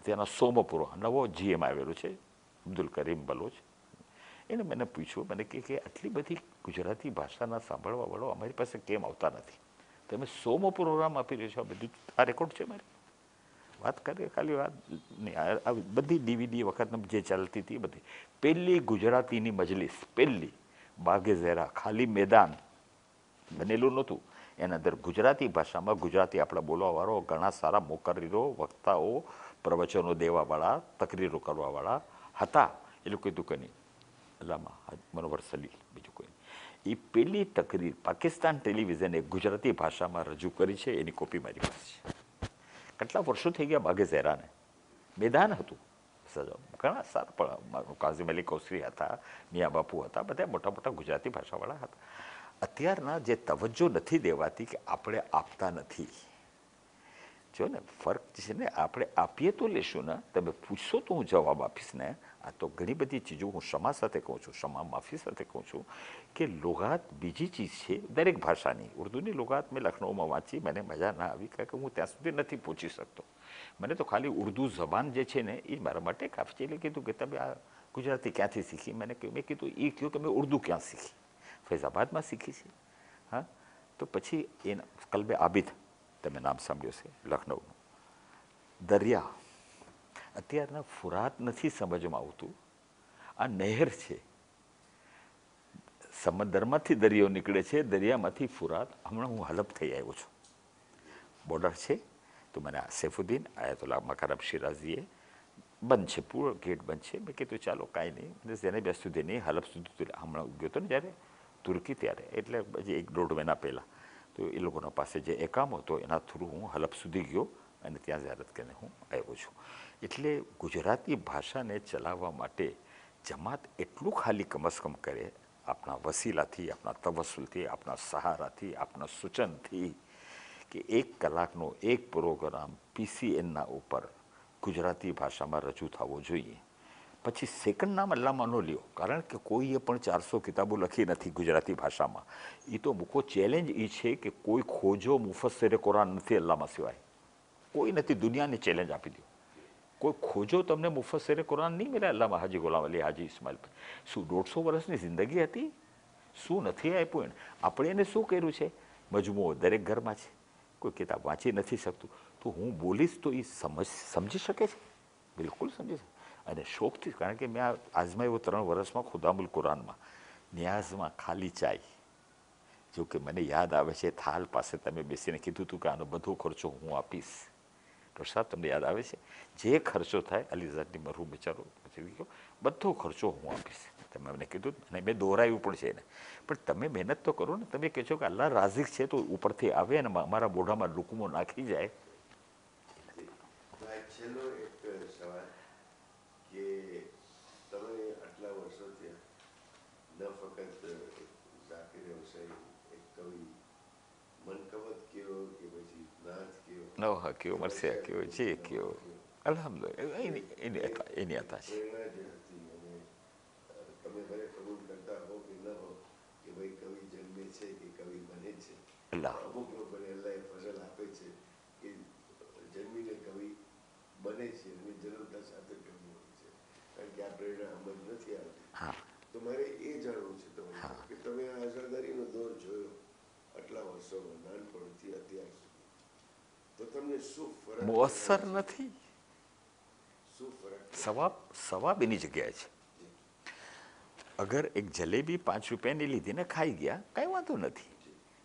અત્યારના 100મો પૂરો નવો GM આવેલો છે, અબ્દુલ કરીમ બલોચ. એને મને પૂછ્યું, મને કે આટલી બધી ગુજરાતી ભાષાના સાંભળવાવાળો અમારી પાસે કેમ આવતા નથી? તમે 100મો પ્રોગ્રામ આપી રહ્યો છો, આ બધું આ રેકોર્ડ છે મારી. વાત કરીએ ખાલી વાત નહીં, બધી DVD વખત જે ચાલતી હતી બધી. પહેલી ગુજરાતીની મજલિસ, પહેલી બાગે ઝેરા, ખાલી મેદાન બનેલું નહોતું. એના અંદર ગુજરાતી ભાષામાં ગુજરાતી આપણા બોલવાવાળો ઘણા સારા મુકર્રીરો, વક્તાઓ, પ્રવચનો દેવાવાળા, તકરીરો કરવાવાળા હતા. એ લોકો કીધું કે નહીં, અલ્લામા મનોવર સલીલ, બીજું કોઈ. એ પહેલી તકરીર પાકિસ્તાન ટેલિવિઝને ગુજરાતી ભાષામાં રજૂ કરી છે, એની કોપી મારી પાસે છે. કેટલા વર્ષો થઈ ગયા બાગે ઝેરાને. મેદાન હતું, ઘણા સારા પણ કાઝિમ અલી કૌસરી હતા, મિયા બાપુ હતા, બધા મોટા મોટા ગુજરાતી ભાષાવાળા હતા. અત્યારના જે તવજ્જો નથી દેવાતી કે આપણે આપતા નથી. જો ને ફરક છે ને, આપણે આપીએ તો લેશું ને, તમે પૂછશો તો હું જવાબ આપીશ ને. આ તો ઘણી બધી ચીજો હું ક્ષમા સાથે કહું છું, ક્ષમા માફી સાથે કહું છું કે લુગાત બીજી ચીજ છે દરેક ભાષાની. ઉર્દુની લુગાત મેં લખનૌમાં વાંચી, મને મજા ના આવી કારણ કે હું ત્યાં સુધી નથી પહોંચી શકતો. મને તો ખાલી ઉર્દુ જબાન જે છે ને એ મારા માટે કાફી છે. એટલે કીધું કે તમે આ ગુજરાતી ક્યાંથી શીખી? મેં કીધું એ કહ્યું કે મેં ઉર્દુ ક્યાં શીખી? ફૈઝાબાદમાં શીખી છે. હા, તો પછી એના કલ્બે આબિદ તમે નામ સાંભળ્યું છે, લખનૌનું દરિયા. અત્યારના ફુરાત નથી સમજમાં આવતું, આ નહેર છે. સમંદરમાંથી દરિયો નીકળે છે, દરિયામાંથી ફુરાત. હમણાં હું હલબ થઈ આવ્યો છું, બોર્ડર છે. તો મને સૈફુદ્દીન આયતુલ્લાહ મકારમ શિરાઝીએ બંધ છે, પૂરો ગેટ બંધ છે. મેં કીધું ચાલો કાંઈ નહીં, જેને બેસ સુધી નહીં, હલબ સુધી હમણાં ગયો હતો ને જ્યારે તુર્કી, ત્યારે એટલે પછી 1-1.5 મહિના પહેલાં. તો એ લોકોના પાસે જે એકામ હતો એના થ્રુ હું હલબ સુધી ગયો અને ત્યાં ઝિયારત કરીને હું આવ્યો છું. એટલે ગુજરાતી ભાષાને ચલાવવા માટે જમાત એટલું ખાલી કમસકમ કરે, આપણા વસીલાથી, આપણા તવસુલથી, આપણા સહારાથી, આપણા સૂચનથી, કે 1 કલાકનો એક પ્રોગ્રામ PCNના ઉપર ગુજરાતી ભાષામાં રજૂ થવો જોઈએ. પછી સેકન્ડ નામ અલ્લામા ન લ્યો, કારણ કે કોઈએ પણ 400 કિતાબો લખી નથી ગુજરાતી ભાષામાં. એ તો મૂકો ચેલેન્જ એ છે કે કોઈ ખોજો મુફસ્સિરે કુરાન નથી અલ્લામા સિવાય, કોઈ નથી. દુનિયાને ચેલેન્જ આપી દો, કોઈ ખોજો તમને મુફસ્સિરે કુરાન નહીં મળે અલ્લામા હાજી ગુલામ અલી હાજી ઇસ્માઇલ. શું 150 વર્ષની જિંદગી હતી? શું નથી આપ્યું એને? આપણે એને શું કર્યું છે? મજમુઓ દરેક ઘરમાં છે, કોઈ કિતાબ વાંચી નથી શકતું. તો હું બોલીશ તો એ સમજી શકે છે, બિલકુલ સમજી શકે. અને શોખથી, કારણ કે મેં આજમાવ્યો 3 વર્ષમાં ખુદામુલ કુરાનમાં, ન્યાઝમાં ખાલી ચાય. જો કે મને યાદ આવે છે, થાલ પાસે તમે બેસીને કીધું હતું કે આનો બધો ખર્ચો હું આપીશ. ડૉક્ટર સાહેબ તમને યાદ આવે છે? જે ખર્ચો થાય, અલીઝાદની મરહૂમ બિચારો ગયો, બધો ખર્ચો હું આપીશ. તમે મને કીધું અને મેં દોહરાયું પણ છે એને. પણ તમે મહેનત તો કરો ને. તમે કહો છો કે અલ્લાહ રાઝિક છે તો ઉપરથી આવે અને અમારા મોઢામાં લુકમો નાખી જાય. છેલ્લો એક સવાલ કે તમે આટલા વર્ષો થયા, ન ફક્ત ઝાકિર હુસૈન એક કવિ, મનકબત કયો કે પછી નાથ કયો, નવહા કયો, મરસિયા કયો, જે કયો, અલ્હમ્દુલિલ્લાહ એની હતા છે. પ્રેરણા જે હતી, અને તમે ભલે કબૂલ કરતા હો કે ન હો કે ભાઈ કવિ જન્મે છે કે કવિ બને છે, અલ્લાહ અમુક લોકોને અલ્લાહ ફઝલ આપે છે જન્મીને કવિ બને છે અને જન્મતા સાથે કવિ હોય છે, કારણ કે આ પ્રેરણા અમલ નથી આવતી. હા તો મારે એ જાણવું છે તમારે કે તમે આ આઝાદારીનો દોર જોયો આટલા વર્ષોમાં, નાનપણથી અત્યાર સુધી, તો તમને શું ફરક મોઅસર દેખાય છે? નથી. શું ફરક સવાબ એની જગ્યાએ છે. અગર એક જલેબી 5 રૂપિયાની લીધી ને ખાઈ ગયા, કાંઈ વાંધો નથી.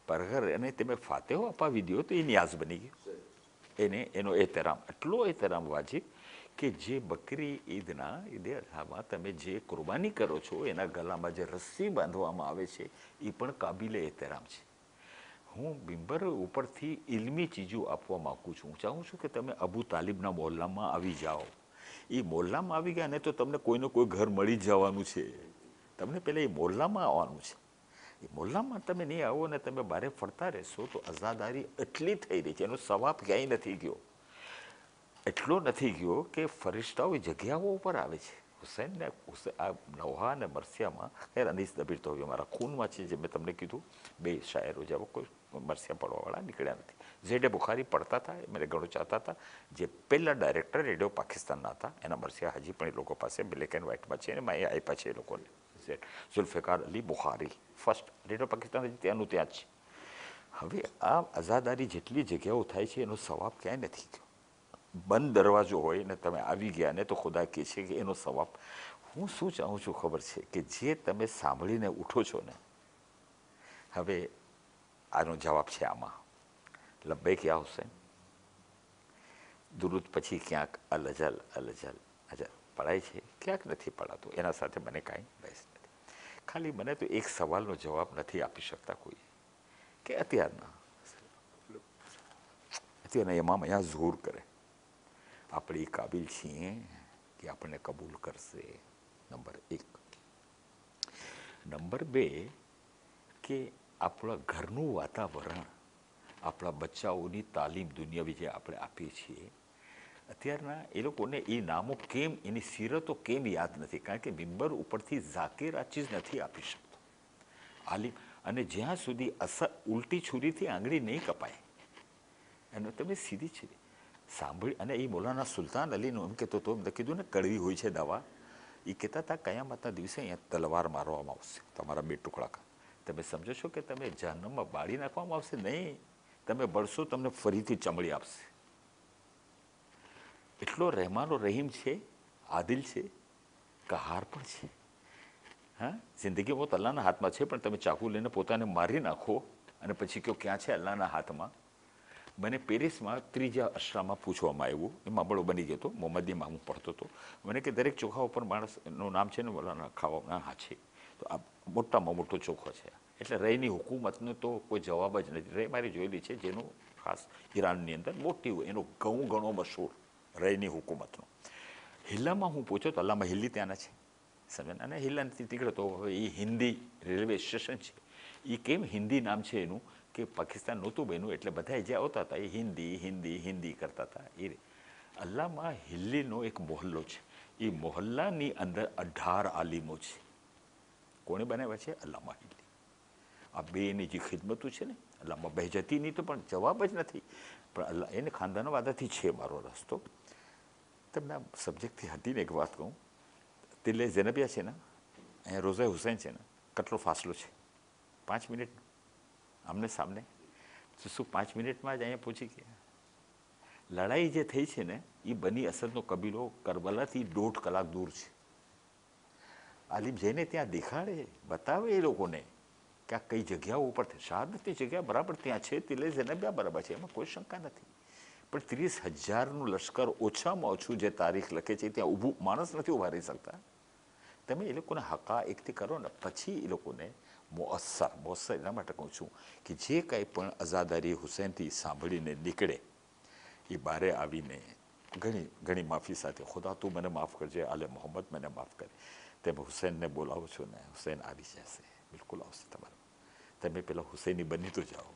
પર અગર એને તમે ફાતેહો અપાવી દો તો એ નિયાઝ બની ગયો. એને એનો એહતરામ, એટલો એહતરામ વાજિબ કે જે બકરી ઈદના ઈદે અઝામાં તમે જે કુરબાની કરો છો, એના ગળામાં જે રસ્સી બાંધવામાં આવે છે, એ પણ કાબિલે એહતરામ છે. હું બિમ્બર ઉપરથી ઇલ્મી ચીજો આપવા માગું છું. હું ચાહું છું કે તમે અબુ તાલિબના મોહલ્લામાં આવી જાઓ. એ મોહલ્લામાં આવી ગયા ને તો તમને કોઈનું કોઈ ઘર મળી જ જવાનું છે. તમને પહેલાં એ મોહલ્લામાં આવવાનું છે. એ મોહલ્લામાં તમે નહીં આવો ને તમે બહાર ફરતા રહેશો તો આઝાદારી એટલી થઈ રહી છે, એનો સવાબ ક્યાંય નથી ગયો. એટલો નથી ગયો કે ફરિશ્તાઓ એ જગ્યાઓ ઉપર આવે છે. હુસૈનને આ નવહા અને મરસિયામાં ખૈર અનીસ દબીર તો હવે મારા ખૂનમાં છે, જે મેં તમને કીધું, 2 શાયરો જેવો કોઈ મરસિયા પડવાવાળા નીકળ્યા નથી. ઝેડે બુખારી પડતા હતા, એ મને ઘણું ચાહતા હતા. જે પહેલા ડાયરેક્ટર રેડિયો પાકિસ્તાનના હતા, એના મરસિયા હજી પણ એ લોકો પાસે બ્લેક એન્ડ વ્હાઇટમાં છે, અને મેં એ આપ્યા છે એ લોકોને. ઝુલ્ફિકાર અલી બુખારી ફર્સ્ટ રેડિયો પાકિસ્તાન હજી ત્યાંનું ત્યાં જ છે. હવે આ આઝાદારી જેટલી જગ્યાઓ થાય છે એનો સવાબ ક્યાંય નથી ગયો. બંધ દરવાજો હોય ને તમે આવી ગયા ને તો ખુદા કહે છે કે એનો સવાબ. હું શું ચાહું છું ખબર છે કે જે તમે સાંભળીને ઉઠો છો ને, હવે આનો જવાબ છે આમાં, લબ્બૈક યા હુસૈન. દુરુદ પછી ક્યાંક અલજલ અલજલ અજલ પડાય છે, ક્યાંક નથી પડાતું. એના સાથે મને કાંઈ બહેસ નથી. ખાલી મને તો એક સવાલનો જવાબ નથી આપી શકતા કોઈ, કે અત્યારના ઇમામ અહીંયા ઝૂર કરે, આપણે એ કાબિલ છીએ કે આપણને કબૂલ કરશે? નંબર 1. નંબર 2 કે આપણા ઘરનું વાતાવરણ, આપણા બચ્ચાઓની તાલીમ દુનિયાવી જે આપણે આપીએ છીએ, અત્યારના એ લોકોને એ નામો કેમ, એની સિરતો કેમ યાદ નથી? કારણ કે મિંબર ઉપરથી ઝાકિર આ ચીજ નથી આપી શકતો આલિમ. અને જ્યાં સુધી ઉલટી છુરીથી આંગળી નહીં કપાય, અને તમે સીધી છુરી સાંભળી. અને એ મૌલાના સુલતાન અલીનું એમ કહેતો હતો, એમને કીધું ને કડવી હોય છે દવા, એ કહેતા હતા કયામતના દિવસે અહીંયા તલવાર મારવામાં આવશે, તમારા 2 ટુકડા. તમે સમજો છો કે તમે જહન્નમમાં બાળી નાખવામાં આવશે? નહીં, તમે બળશો, તમને ફરીથી ચમડી આપશે. એટલો રહેમાનો રહીમ છે, આદિલ છે, કહાર પણ છે. હા, જિંદગી મોત અલ્લાહના હાથમાં છે, પણ તમે ચાકુ લઈને પોતાને મારી નાખો અને પછી કહો ક્યાં છે અલ્લાહના હાથમાં. મને પેરિસમાં 3જા અશરામાં પૂછવામાં આવ્યું, એમાં બળો બની ગયો હતો, મોહમ્મદીમાં હું પડતો હતો. મને કે દરેક ચોખા ઉપર માણસનું નામ છે ને બોલાના ખાવા? હા છે. તો આ મોટામાં મોટો ચોખો છે. એટલે રઈની હુકુમતનો તો કોઈ જવાબ જ નથી. રઈ મારી જોયેલી છે, જેનું ખાસ ઈરાનની અંદર મોટી હોય, એનો ઘઉં ઘણો મશહૂર રઈની હુકુમતનો. હિલ્લામાં હું પૂછ્યો તો અલ્લામાં હિલ્લી ત્યાંના છે, સમજ. અને હિલ્લાથી નીકળ્યો તો હવે એ હિન્દી રેલવે સ્ટેશન છે. એ કેમ હિન્દી નામ છે એનું કે પાકિસ્તાન નહોતું બન્યું એટલે બધા જે આવતા હતા એ હિન્દી હિન્દી હિન્દી કરતા હતા. એ અલ્લામાં હિલ્લીનો એક મોહલ્લો છે. એ મોહલ્લાની અંદર 18 આલિમો છે. કોણે બનાવ્યા છે? અલ્લામા હિલ્લી. આ બેની જે ખિદમતો છે ને, અલ્લામા બહેજતીની તો પણ જવાબ જ નથી, પણ અલ્લાહ એને ખાનદાનવાદાથી છે મારો રસ્તો. તમને આ સબ્જેક્ટથી હટીને એક વાત કહું, તિલ્લે ઝેનબિયા છે ને, અહીંયા રોઝા હુસૈન છે ને, કેટલો ફાસલો છે? 5 મિનિટ આમને સામને. તો શું 5 મિનિટમાં જ અહીંયા પહોંચી ગયા? લડાઈ જે થઈ છે ને, એ બની અસદનો કબીલો કરબલાથી 1.5 કલાક દૂર છે. આલિમ જઈને ત્યાં દેખાડે, બતાવે એ લોકોને કે આ કઈ જગ્યાઓ ઉપર છે. શહાદતની જગ્યા બરાબર ત્યાં છે, તિલ્લે ઝેનબિયા બરાબર છે, એમાં કોઈ શંકા નથી. પણ 30,000નું લશ્કર ઓછામાં ઓછું જે તારીખ લખે છે, ત્યાં ઊભું માણસ નથી ઊભા રહી શકતા. તમે એ લોકોને હકાએકથી કરો ને, પછી એ લોકોને મોઅસ્સર એના માટે કહું છું કે જે કાંઈ પણ અઝાદારી હુસૈનથી સાંભળીને નીકળે, એ બારે આવીને ઘણી ઘણી માફી સાથે, ખુદા તું મને માફ કરજે, આલે મોહમ્મદ મને માફ કરે. તમે હુસૈનને બોલાવો છો ને, હુસૈન આવી જશે, બિલકુલ આવશે તમારું. તમે પેલા હુસૈની બની તો જાઓ.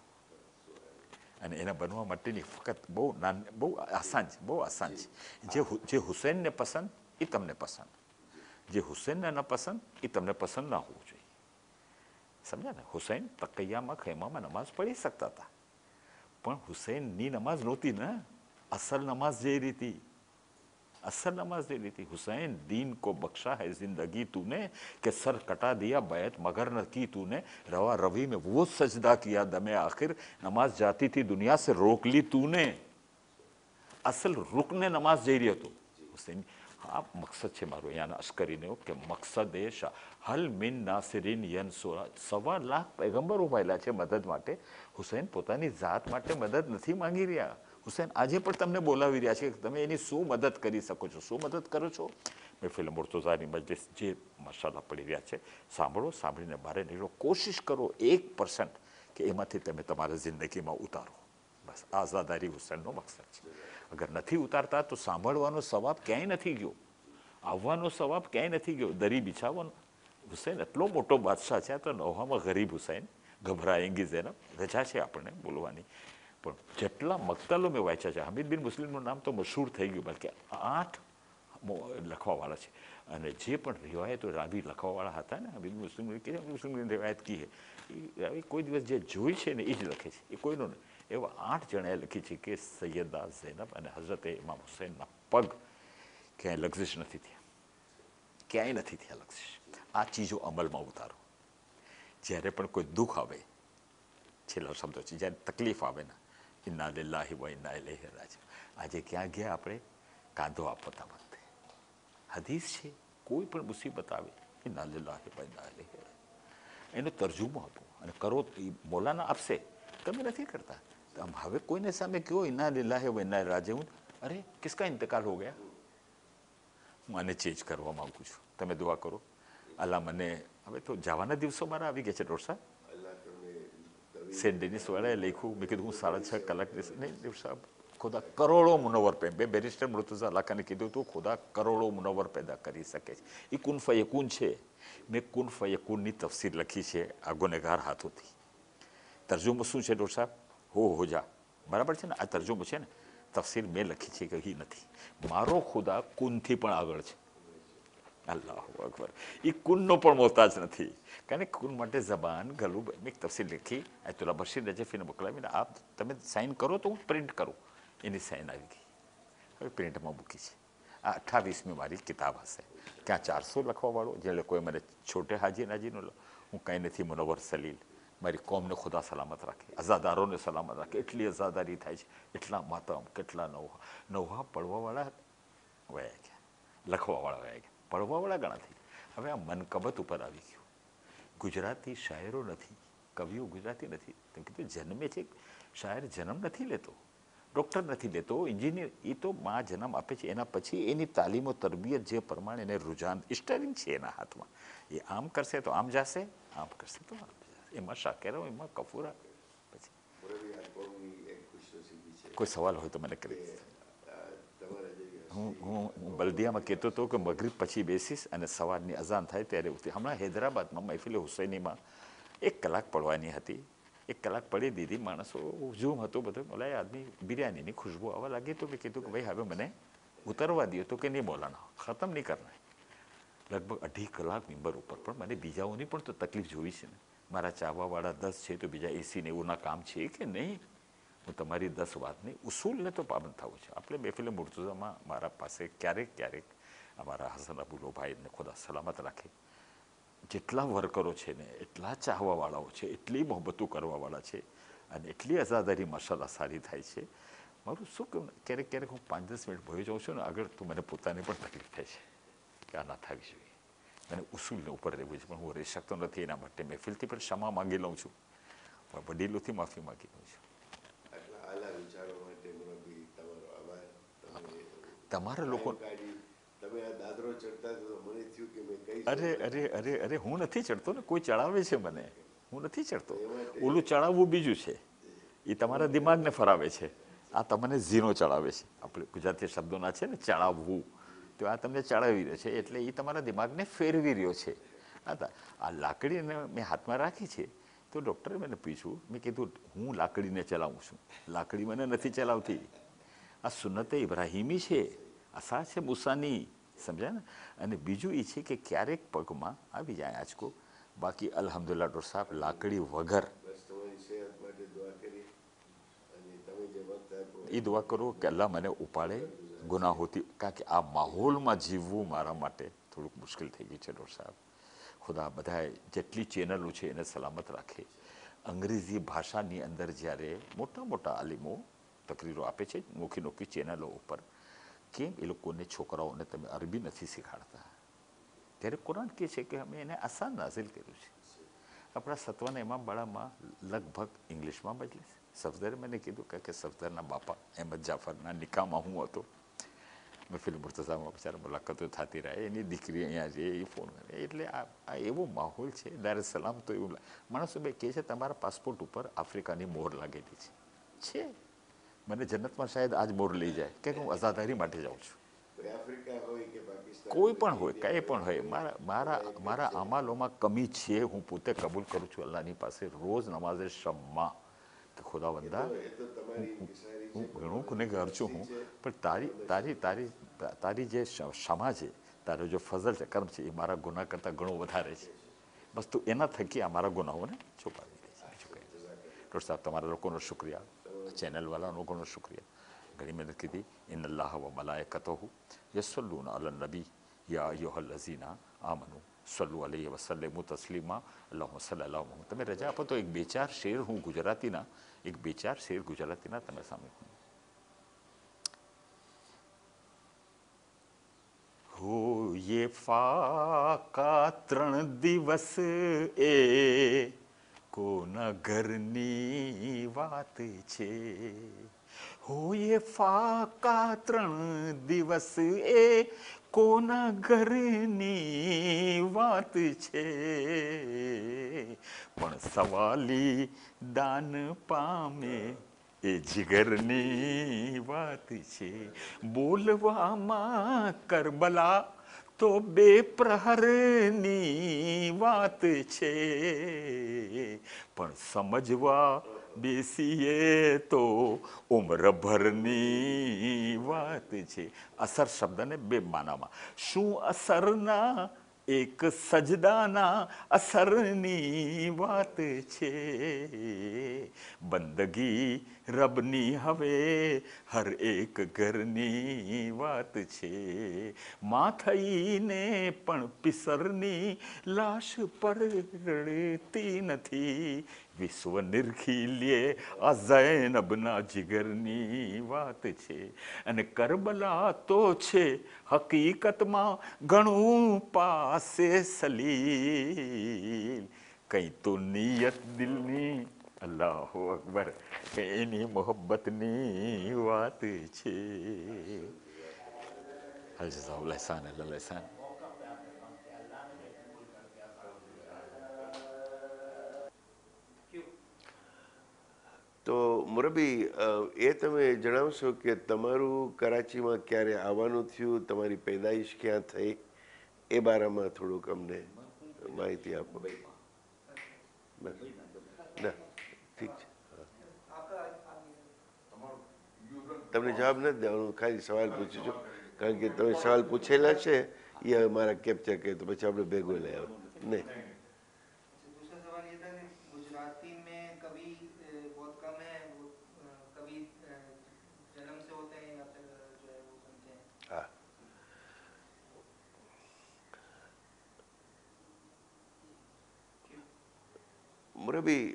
અને એના બનવા માટેની ફક્ત બહુ આસાન છે, બહુ આસાન છે. જે હુસૈનને પસંદ એ તમને પસંદ, જે હુસૈનને ન પસંદ એ તમને પસંદ ના હોવું જોઈએ. સમજ્યા ને? હુસૈન તકૈયામાં ખૈમામાં નમાઝ પઢી શકતા હતા, પણ હુસૈનની નમાઝ નહોતી ને. असल नमाज जे रही थी, असल नमाज दे रही थी। हुसैन दीन को बख्शा है जिंदगी तूने कि सर कटा दिया बैत मगर न की तूने, रवा रवी में वो सजदा किया दमे आखिर, नमाज जाती थी दुनिया से रोक ली तूने। असल रुकने नमाज जई रही હતો હુસૈન। આ મકસદ છે મારો અહીંયાના અશ્કરીનો કે મકસદ એ હલ મિન નાસિરીન યનસુરા, 1.25 લાખ પૈગંબર ઉભાયેલા છે મદદ માટે। હુસૈન પોતાની જાત માટે મદદ નથી માંગી રહ્યા। હુસૈન આજે પણ તમને બોલાવી રહ્યા છે કે તમે એની શું મદદ કરી શકો છો, શું મદદ કરો છો। મહેફિલ મુર્તઝાની મજલિસ જે માશાલ્લાહ પડી રહ્યા છે, સાંભળો, સાંભળીને બહાર નીકળો, કોશિશ કરો 1% કે એમાંથી તમે તમારા જિંદગીમાં ઉતારો। બસ આઝાદારી હુસૈનનો મકસદ છે। અગર નથી ઉતારતા તો સાંભળવાનો સવાબ ક્યાંય નથી ગયો, આવવાનો સવાબ ક્યાંય નથી ગયો, દરી બિછાવવાનો। હુસૈન એટલો મોટો બાદશાહ છે, તો નોહામાં ગરીબ હુસૈન ગભરાએંગી ઝૈનબ, રજા છે આપણને બોલવાની। પણ જેટલા મક્તલો મેં વાંચ્યા છે, હમીદ બિન મુસ્લિમનું નામ તો મશહૂર થઈ ગયું, બલકે 8 લખવાવાળા છે। અને જે પણ રિવાયતો રાવી લખવાવાળા હતા ને, હમીદ મુસ્લિમની રિવાયત કી હે, કોઈ દિવસ જે જોઈ છે ને એ જ લખે છે, એ કોઈનો નહીં। એવા 8 જણાએ લખી છે કે સૈયદા ઝૈનબ અને હઝરતે ઇમામ હુસૈનના પગ ક્યાંય લગ્ઝિશ નથી થયા, ક્યાંય નથી થયા લગ્ઝિશ। આ ચીજો અમલમાં ઉતારો। જ્યારે પણ કોઈ દુઃખ આવે, છેલ્લો શબ્દો છે, જ્યારે તકલીફ આવે ને, ઇન્ના લિલ્લાહિ વ ઇન્ના ઇલૈહિ રાજીઉન। આજે ક્યાં ગયા આપણે કાંધો આપતા વખતે, હદીસ છે, કોઈ પણ મુસીબત આવે ઇન્ના લિલ્લાહિ વ ઇન્ના ઇલૈહિ રાજીઉન, એનો તર્જુમો આપો અને કરો। મૌલાના આપશે, તમે નથી કરતા। આમ હવે કોઈને સામે કહો ઇન્ના લિલ્લાહિ વ ઇન્ના ઇલૈહિ રાજીઉન, અરે કિસકા ઇંતકાલ હો ગયા, હું આને ચેન્જ કરવા માંગુ છું, તમે દુઆ કરો અલ્લાહ મને। હવે તો જવાના દિવસો મારા આવી ગયા છે ડોક્ટર સાહેબ। સેન્ટ ડેનિસ વાળાએ લખ્યું, મેં કીધું હું 6.5 કલાક નહીં ડોક્ટર સાહેબ, ખુદા કરોડો મુનવ્વર બે બેરિસ્ટર મુર્તુઝા લાખાને કીધું હતું, ખુદા કરોડો મુનવ્વર પેદા કરી શકે છે। એ કુન ફયકૂન છે। મેં કુન ફયકૂનની તફસીર લખી છે આ ગુનેગાર હાથોથી। તર્જુમો શું છે ડોક્ટર સાહેબ, હો જા, બરાબર છે ને। આ તર્જુમો છે ને, તફસીર મેં લખી છે કે એ નથી, મારો ખુદા કુનથી પણ આગળ છે। અલ્લાહુ અકબર। એ કુનનો પણ મોહતાજ નથી, કારણ કે કુન માટે જબાન ગલું। મેં એક તફસીર લખી, આયતુલ્લાહ બશીર નજફીને મોકલાવીને, આપ તમે સાઇન કરો તો હું પ્રિન્ટ કરું। એની સાઇન આવી ગઈ, હવે પ્રિન્ટમાં મૂકી છે। આ 28મી મારી કિતાબ હશે, ક્યાં 400 લખવાવાળો, જે લોકોએ મને છોટે હાજી નાજીનો, હું કંઈ નથી મુનવ્વર સલીલ। મારી કોમને ખુદા સલામત રાખે, અઝાદારોને સલામત રાખે। એટલી અઝાદારી થાય છે, એટલા માતમ, કેટલા નવહા પડવાવાળા વયા ગયા, લખવાવાળા વયા ગયા, પડવાવાળા ઘણા થઈ ગયા। હવે આ મનકબત ઉપર આવી ગયું। ગુજરાતી શાયરો નથી, કવિઓ ગુજરાતી નથી। તેમ કીધું જન્મે છે, શાયર જન્મ નથી લેતો, ડૉક્ટર નથી લેતો, એન્જિનિયર, એ તો માં જન્મ આપે છે, એના પછી એની તાલીમો તરબિયત જે પ્રમાણે એને રુઝાન, સ્ટરિંગ છે એના હાથમાં। એ આમ કરશે તો આમ જશે, આમ કરશે તો આમ જશે। એમાં શાકેરો, એમાં કફૂરા। પછી કોઈ સવાલ હોય તો મને કરી હું બલદિયામાં કહેતો હતો કે મગરિબ પછી બેસીશ અને સવારની અઝાન થાય ત્યારે ઉઠી। હમણાં હૈદરાબાદમાં મહેફિલે હુસૈનીમાં 1 કલાક પડવાની હતી, 1 કલાક પડી દીધી, માણસો ઝૂમ હતો બધો, બોલાય આદમી બિરયાનીની ખુશ્બુ આવવા લાગી, તો મેં કીધું કે ભાઈ હવે મને ઉતરવા દો, તો કે નહીં બોલાના, ખતમ નહીં કરના। લગભગ 2.5 કલાક મેમ્બર ઉપર, પણ મને બીજાઓની પણ તો તકલીફ જોઈ છે ને। મારા ચાહવાવાળા 10 છે, તો બીજા 80 ને 90ના કામ છે કે નહીં। હું તમારી 10 વાતની ઉસૂલને તો પાબંદ થવું છે। આપણે મહેફિલે મુર્તુઝામાં મારા પાસે ક્યારેક અમારા હસન અબુલોભાઈને ખુદા સલામત રાખે, જેટલા વર્કરો છે ને, એટલા ચાહવાવાળાઓ છે, એટલી મોહબ્બતો કરવાવાળા છે, અને એટલી અઝાદારી માશાલ્લાહ સારી થાય છે। મારું શું કહું, ક્યારેક હું 5-10 મિનિટ ભોઈ જાઉં છું ને આગળ, તો મને પોતાને પણ તકલીફ થાય છે કે આ ના થવી જોઈએ, મને ઉસૂલને ઉપર રહેવું છે, પણ હું રહી શકતો નથી। એના માટે મહેફિલથી પણ ક્ષમા માંગી લઉં છું, પણ વડીલોથી માફી માંગી લઉં છું। તમારા લોકો અરે હું નથી ચડતો ને, કોઈ ચડાવે છે મને, હું નથી ચડતો। ઓલું ચડાવવું બીજું છે, એ તમારા દિમાગને ફરાવે છે, આ તમને ઝીરો ચડાવે છે। આપણે ગુજરાતી શબ્દોના છે ને ચડાવવું, તો આ તમને ચડાવી રહ્યો છે, એટલે એ તમારા દિમાગને ફેરવી રહ્યો છે। આ લાકડીને મેં હાથમાં રાખી છે, તો ડૉક્ટરે મને પૂછ્યું, મેં કીધું હું લાકડીને ચલાવું છું, લાકડી મને નથી ચલાવતી। આ સુન્નતે ઇબ્રાહીમી છે, આશા છે મૂસાની, સમજ્યા ને। અને બીજું એ છે કે ક્યારેક પગમાં આવી જાય આંચકો, બાકી અલ્હમ્દુલિલ્લાહ ડૉક્ટર સાહેબ લાકડી વગર એ દુઆ કરો કે અલ્લાહ મને ઉપાડે ગુનાહોથી, કારણ કે આ માહોલમાં જીવવું મારા માટે થોડુંક મુશ્કેલ થઈ ગયું છે ડોક્ટર સાહેબ. ખુદા બધાએ જેટલી ચેનલો છે એને સલામત રાખે. અંગ્રેજી ભાષાની અંદર જ્યારે મોટા મોટા આલિમો તકરીરો આપે છે નોખી નોખી ચેનલો ઉપર, કેમ એ લોકોને છોકરાઓને તમે અરબી નથી શીખાડતા, ત્યારે કુરાન કહે છે કે અમે એને આસાન નાઝિલ કર્યું છે. આપણા સત્વાના ઇમામ બાળામાં લગભગ ઇંગ્લિશમાં મજલિસ. સફદરે મને કીધું કે સફદરના બાપા અહેમદ જાફરના નિકાહમાં હું હતો. મહેફિલ મુર્તઝામાં બિચારા મુલાકાતો થતી રહે, એની દીકરી અહીંયા છે, એ ફોન કરે. એટલે આ એવો માહોલ છે દાર સલામ. તો એવું માણસો બે કહે છે તમારા પાસપોર્ટ ઉપર આફ્રિકાની મોહર લાગેલી છે. મને જન્નતમાં શાયદ આજ મોર લઈ જાય કે હું અઝાદારી માટે જાઉં છું. કોઈ પણ હોય, કંઈ પણ હોય, મારા અમાલોમાં કમી છે, હું પોતે કબૂલ કરું છું અલ્લાહની પાસે રોજ નમાઝે શબમાં કે ખુદાવંદા હું ઘણું ગુનેગાર છું હું, પણ તારી જે ક્ષમા છે, તારો જે ફઝલ છે, કર્મ છે, એ મારા ગુના કરતાં ઘણો વધારે છે. બસ તું એના થકી આ મારા ગુનાઓને છુપાવી દે છે, બીજું કંઈ. ડૉક્ટર સાહેબ તમારા લોકોનો શુક્રિયા, ચેનલવાળાનો ઘણો શુક્રિયા. ઘણી મહેનત કીધી. ઇન અલ્લાહ વ મલાઇકતહુ યસલ્લુના અલન નબી યા અય્યુહલ્લઝીના આમનુ સલ્લુ અલૈહિ વસલ્લિમુ તસ્લીમા અલ્લાહુમ્મા સલ્લી અલા મુહમ્મદ. તમે રજા આપો તો એક બે ચાર શેર હું ગુજરાતીના તમે સામે હો યે ફાકા 3 દિવસ એ કોના ઘરની વાત છે. હો યે ફાકા 3 દિવસ એ કોના ઘરની વાત છે. પણ સવાલી દાન પામે એ જીગરની વાત છે. બોલવામાં કરબલા તો બે પ્રહરની વાત છે. પણ સમજવા બેસીએ તો ઉમ્રભરની વાત છે. અસર શબ્દને બે માનામાં. શું અસરના એક સજદાના અસરની વાત છે. બંદગી રબની હવે હર એક ઘરની વાત છે. માં થઈને પણ પિસરની લાશ પર રડતી નથી. વિશ્વ નિરખી લે આ ઝૈનબના જીગરની વાત છે. અને કરબલા તો છે હકીકતમાં ઘણું પાસે સલીલ. કંઈ તો નિયત દિલની અલ્લાહુ અકબર એની મોહબ્બતની વાત છે. હલ જઝાઉલ એહસાન અલલ એહસાન. તો મુરબ્બી, એ તમે જણાવશો કે તમારું કરાચીમાં ક્યારે આવવાનું થયું, તમારી પેદાઈશ ક્યાં થઈ, એ બારામાં થોડુંક અમને માહિતી આપો. ના ઠીક છે, તમને જવાબ નથી દેવાનો, ખાલી સવાલ પૂછું છું, કારણ કે તમે સવાલ પૂછેલા છે એ મારા કેપ્ચર કરે તો પછી આપણે ભેગું લઈ આવો નહીં. હા, મુરબ્બી,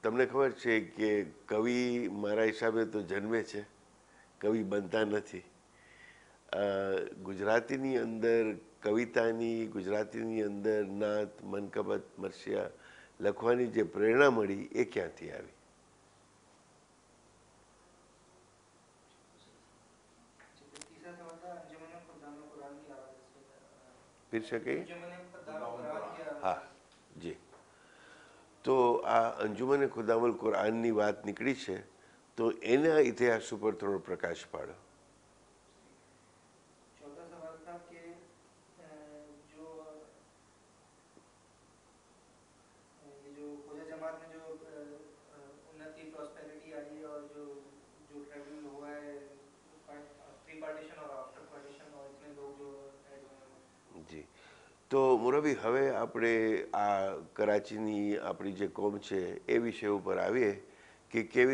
તમને ખબર છે કે કવિ મારા હિસાબે તો જન્મે છે, કવિ બનતા નથી. ગુજરાતીની અંદર કવિતાની, ગુજરાતીની અંદર નાત, મનકબત, મરસિયા લખવાની જે પ્રેરણા મળી એ ક્યાંથી આવી? પીર શકે? હા જી. તો આ અંજુમને ખુદામલ કુરાનની વાત નીકળી છે, તો એના ઇતિહાસ ઉપર થોડો પ્રકાશ પાડો. જી. તો મુરબ્બી, હવે આપણે આ કરાચીની આપણી જે કોમ છે એ વિષય ઉપર આવીએ કે કેવી